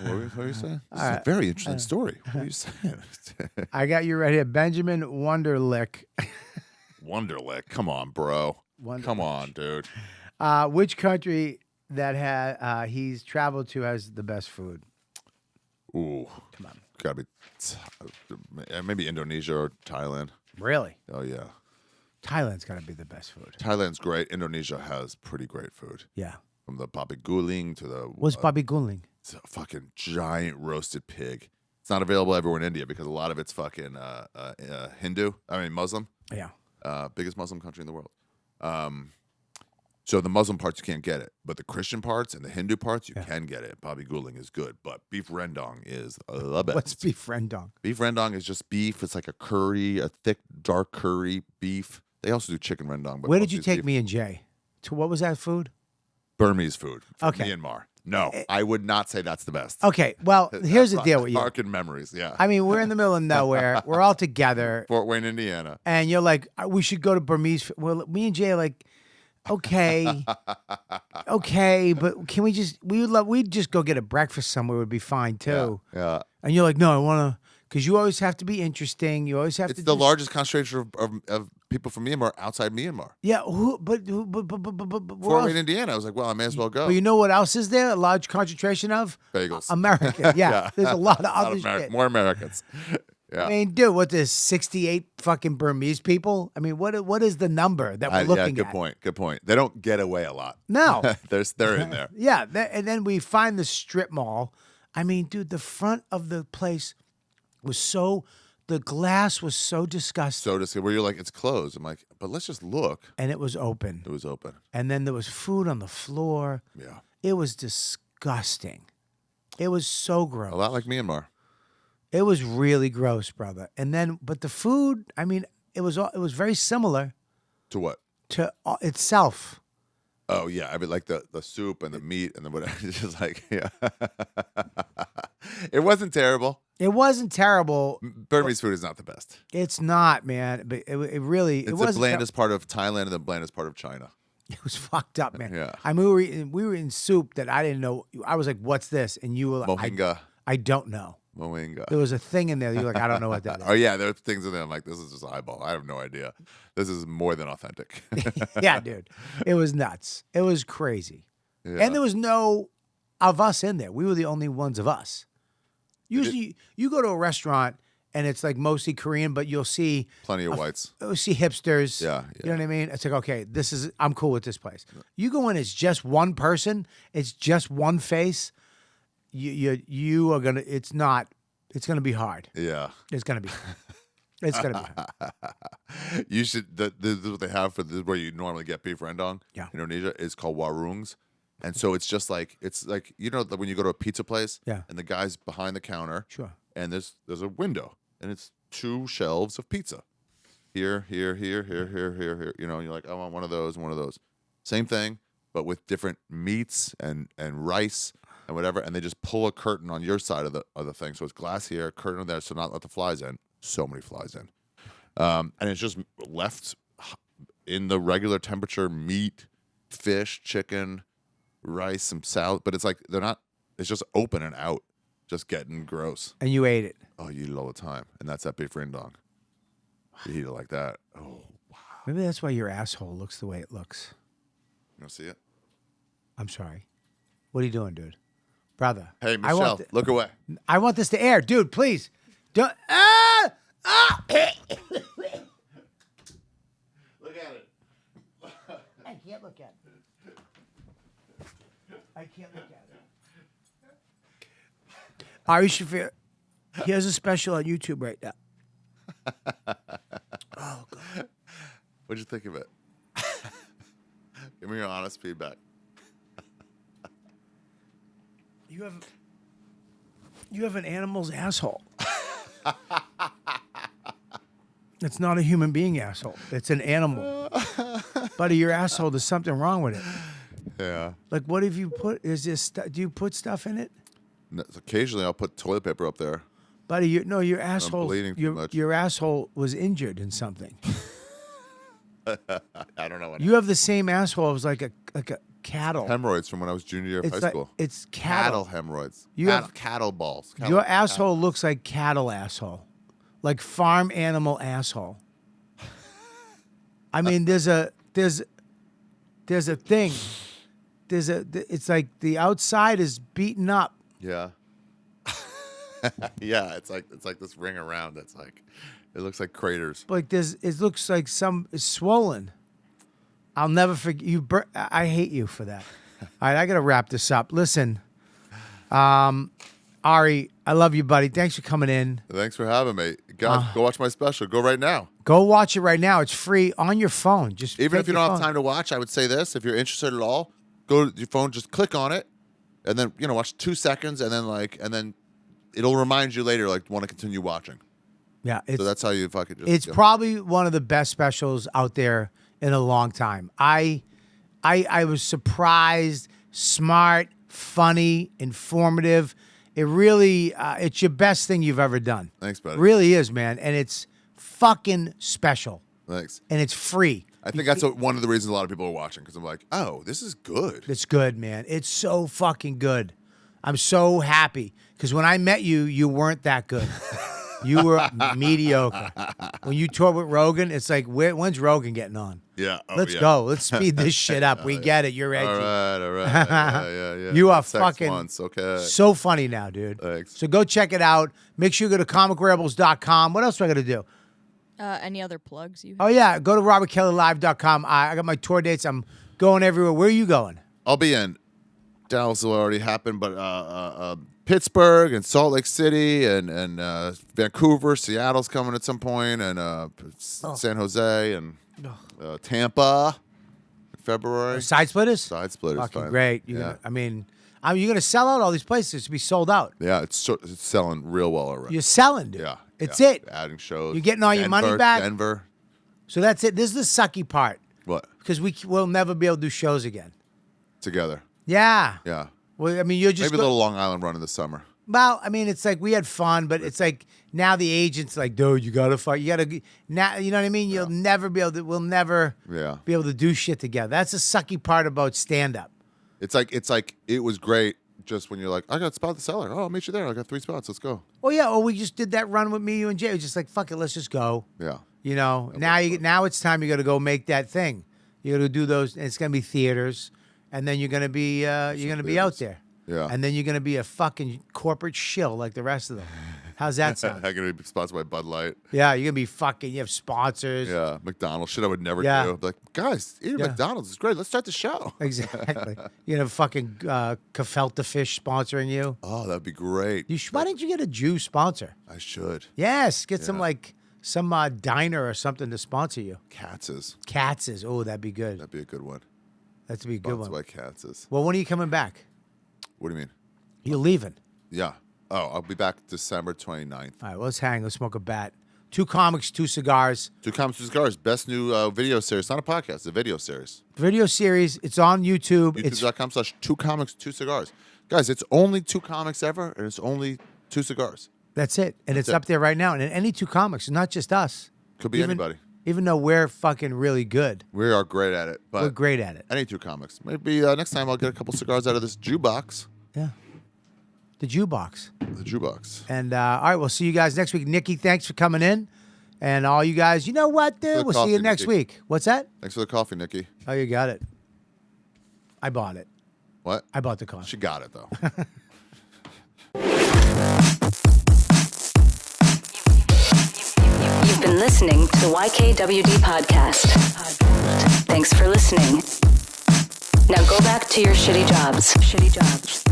What were you saying? This is a very interesting story. What are you saying? I got you right here. Benjamin Wonderlick. Wonderlick. Come on, bro. Come on, dude. Which country that he's traveled to has the best food? Ooh. Come on. Gotta be maybe Indonesia or Thailand. Really? Oh, yeah. Thailand's got to be the best food. Thailand's great. Indonesia has pretty great food. Yeah. From the babi guling to the... What's babi guling? It's a fucking giant roasted pig. It's not available everywhere in India because a lot of it's fucking Muslim. Yeah. Biggest Muslim country in the world. So the Muslim parts you can't get it, but the Christian parts and the Hindu parts you can get it. Babi guling is good, but beef rendang is the best. What's beef rendang? Beef rendang is just beef. It's like a curry, a thick, dark curry beef. They also do chicken rendang. But Where did you take me and Jay? To what was that food? Burmese food from Okay. Myanmar. No, I would not say that's the best. Okay, well, here's the deal with you. Dark in memories, yeah. I mean, we're in the middle of nowhere. We're all together. Fort Wayne, Indiana. And you're like, we should go to Burmese. Well, me and Jay are like, okay, but can we just, we'd just go get a breakfast somewhere would be fine too. Yeah. And you're like, no, I want to, because you always have to be interesting. You always have It's to. the largest concentration of people from Myanmar outside Myanmar. Yeah, but Fort Wayne, Indiana. I was like, well, I may as well go. But you know what else is there? A large concentration of? Bagels. America. Yeah. There's a lot of other shit. More Americans. Yeah. I mean, dude, what there's 68 fucking Burmese people? I mean, what is the number that we're looking at? Good point. They don't get away a lot. No. they're in there. Yeah, and then we find the strip mall. I mean, dude, the front of the place was the glass was so disgusting. Where you're like, it's closed. I'm like, but let's just look. And it was open. It was open. And then there was food on the floor. Yeah. It was disgusting. It was so gross. A lot like Myanmar. It was really gross, brother. And then, but the food, I mean, it was very similar. To what? To itself. Oh yeah, I mean like the soup and the meat and the whatever. It's just like yeah. It wasn't terrible. It wasn't terrible. Burmese food is not the best. It's not, man. But it really it's the blandest part of Thailand and the blandest part of China. It was fucked up, man. Yeah. I mean, we were in soup that I didn't know. I was like, "What's this?" And you were like, Mohinga. I don't know. Mohinga. There was a thing in there. You're like, I don't know what that is. Oh yeah, there are things in there. I'm like, this is just eyeball. I have no idea. This is more than authentic. Yeah, dude. It was nuts. It was crazy. Yeah. And there was no of us in there. We were the only ones of us. Usually, you go to a restaurant and it's like mostly Korean, but you'll see plenty of whites. You'll see hipsters. Yeah. You know what I mean? It's like, okay, I'm cool with this place. You go in, it's just one person. It's just one face. You are gonna. It's gonna be hard. Yeah. It's gonna be. It's gonna be hard. You should. This is what they have for where you normally get beef rendang. Yeah. Indonesia is called warungs, and so it's just like you know when you go to a pizza place. Yeah. And the guy's behind the counter. Sure. And there's a window, and it's 2 shelves of pizza. Here. You know, and you're like, I want one of those and one of those. Same thing, but with different meats and rice. And whatever, and they just pull a curtain on your side of the thing, so it's glass here, curtain on there, so not let the flies in. So many flies in, and it's just left in the regular temperature: meat, fish, chicken, rice, some salad. But it's like they're not. It's just open and out, just getting gross. And you ate it. Oh, you eat it all the time, and that's that beef rendang. You eat it like that. Oh, wow. Maybe that's why your asshole looks the way it looks. You want to see it? I'm sorry. What are you doing, dude? Brother. Hey, Michelle, look away. I want this to air. Dude, please. Don't. Look at it. I can't look at it. I can't look at it. Ari Shaffir, he has a special on YouTube right now. Oh, God. What'd you think of it? Give me your honest feedback. You have an animal's asshole. It's not a human being asshole. It's an animal. Buddy, your asshole, there's something wrong with it. Yeah. Like, what have you put? Is this? Do you put stuff in it? No, occasionally, I'll put toilet paper up there. Buddy, your asshole. bleeding too much. Your asshole was injured in something. I don't know what. You have the same asshole as like a cattle. Hemorrhoids from when I was junior year of high school. It's cattle. Hemorrhoids. You have- Cattle balls. Your asshole looks like cattle asshole, like farm animal asshole. I mean, there's a thing. It's like the outside is beaten up. Yeah. Yeah, it's like this ring around that's like, it looks like craters. Like it looks like it's swollen. I'll never forget you. I hate you for that. All right, I gotta wrap this up. Listen, Ari, I love you, buddy. Thanks for coming in. Thanks for having me. Guys, go watch my special. Go right now. Go watch it right now. It's free on your phone. Just Even if take you your don't have phone. time to watch, I would say this. If you're interested at all, go to your phone, just click on it, and then, watch 2 seconds, and then it'll remind you later, like, want to continue watching. Yeah, So that's how you fucking just... it's probably one of the best specials out there in a long time. I was surprised, smart, funny, informative. It really, it's your best thing you've ever done. Thanks, buddy. Really is, man. And it's fucking special. Thanks. And it's free. I think that's one of the reasons a lot of people are watching, because I'm like, oh, this is good. It's good, man. It's so fucking good. I'm so happy. Because when I met you, you weren't that good. You were mediocre. When you toured with Rogan, it's like, when's Rogan getting on? Yeah. Oh, Let's yeah. go. Let's speed this shit up. We get it. You're edgy. All right. Yeah. You are Sex fucking once, okay. so funny now, dude. Thanks. So go check it out. Make sure you go to comicrebels.com. What else do I got to do? Any other plugs you have? Oh, yeah. Go to robertkellylive.com. I got my tour dates. I'm going everywhere. Where are you going? I'll be in Dallas. Will already happen, but Pittsburgh and Salt Lake City and Vancouver, Seattle's coming at some point, and San Jose and Tampa in February. Side Splitters? Side Splitters. Fucking fine. great. Yeah. You're going to sell out all these places to be sold out. Yeah, it's selling real well already. You're selling, dude. Yeah. It's yeah. it. Adding shows. You're getting all your money back? Denver. So that's it. This is the sucky part What? because we'll never be able to do shows again. Together. Yeah. Yeah. Well, I mean, you're just Maybe a little Long Island run in the summer. Well, I mean, it's like we had fun, but it's like now the agent's like, dude, you gotta fight. You gotta now. You know what I mean? You'll never be able to. We'll never be able to do shit together. That's the sucky part about stand up. It's like it was great just when you're like, I got a spot at the cellar. Oh, I'll meet you there. I got 3 spots. Let's go. Oh yeah. Oh, we just did that run with me, you, and Jay. It was just like, fuck it, let's just go. Yeah. You know. Now it's time. You got to go make that thing. You got to do those. And it's gonna be theaters, and then you're gonna be out there. Yeah. And then you're gonna be a fucking corporate shill like the rest of them. How's that sound? I'm gonna be sponsored by Bud Light. Yeah, you're gonna be fucking. You have sponsors. Yeah, McDonald's. Shit I would never Yeah. do. Like, guys, eating McDonald's is great. Let's start the show. Exactly. You know, fucking Gefilte Fish sponsoring you. Oh, that'd be great. Why didn't you get a Jew sponsor? I should. Yes, get some diner or something to sponsor you. Katz's. Katz's. Oh, that'd be good. That'd be a good one. That'd be a good one. Sponsored by Katz's. Well, when are you coming back? What do you mean? You're leaving. Yeah. Oh, I'll be back December 29th. All right, well, let's hang. Let's smoke a bat. 2 comics, 2 cigars. 2 Comics, 2 Cigars. Best new video series. Not a podcast. It's a video series. Video series. It's on YouTube. YouTube.com/2 Comics, 2 Cigars. Guys, it's only 2 comics ever, and it's only 2 cigars. That's it. And it's up there right now. And any 2 comics, not just us. Could be anybody. Even though we're fucking really good. We are great at it. But We're great at it. Any 2 comics. Maybe next time I'll get a couple cigars out of this jukebox. Yeah. The jukebox. The jukebox. And all right, we'll see you guys next week. Nikki, thanks for coming in. And all you guys, you know what, dude? We'll see you next week. What's that? Thanks for the coffee, Nikki. Oh, you got it. I bought it. What? I bought the coffee. She got it, though. You've been listening to the YKWD podcast. Thanks for listening. Now go back to your shitty jobs.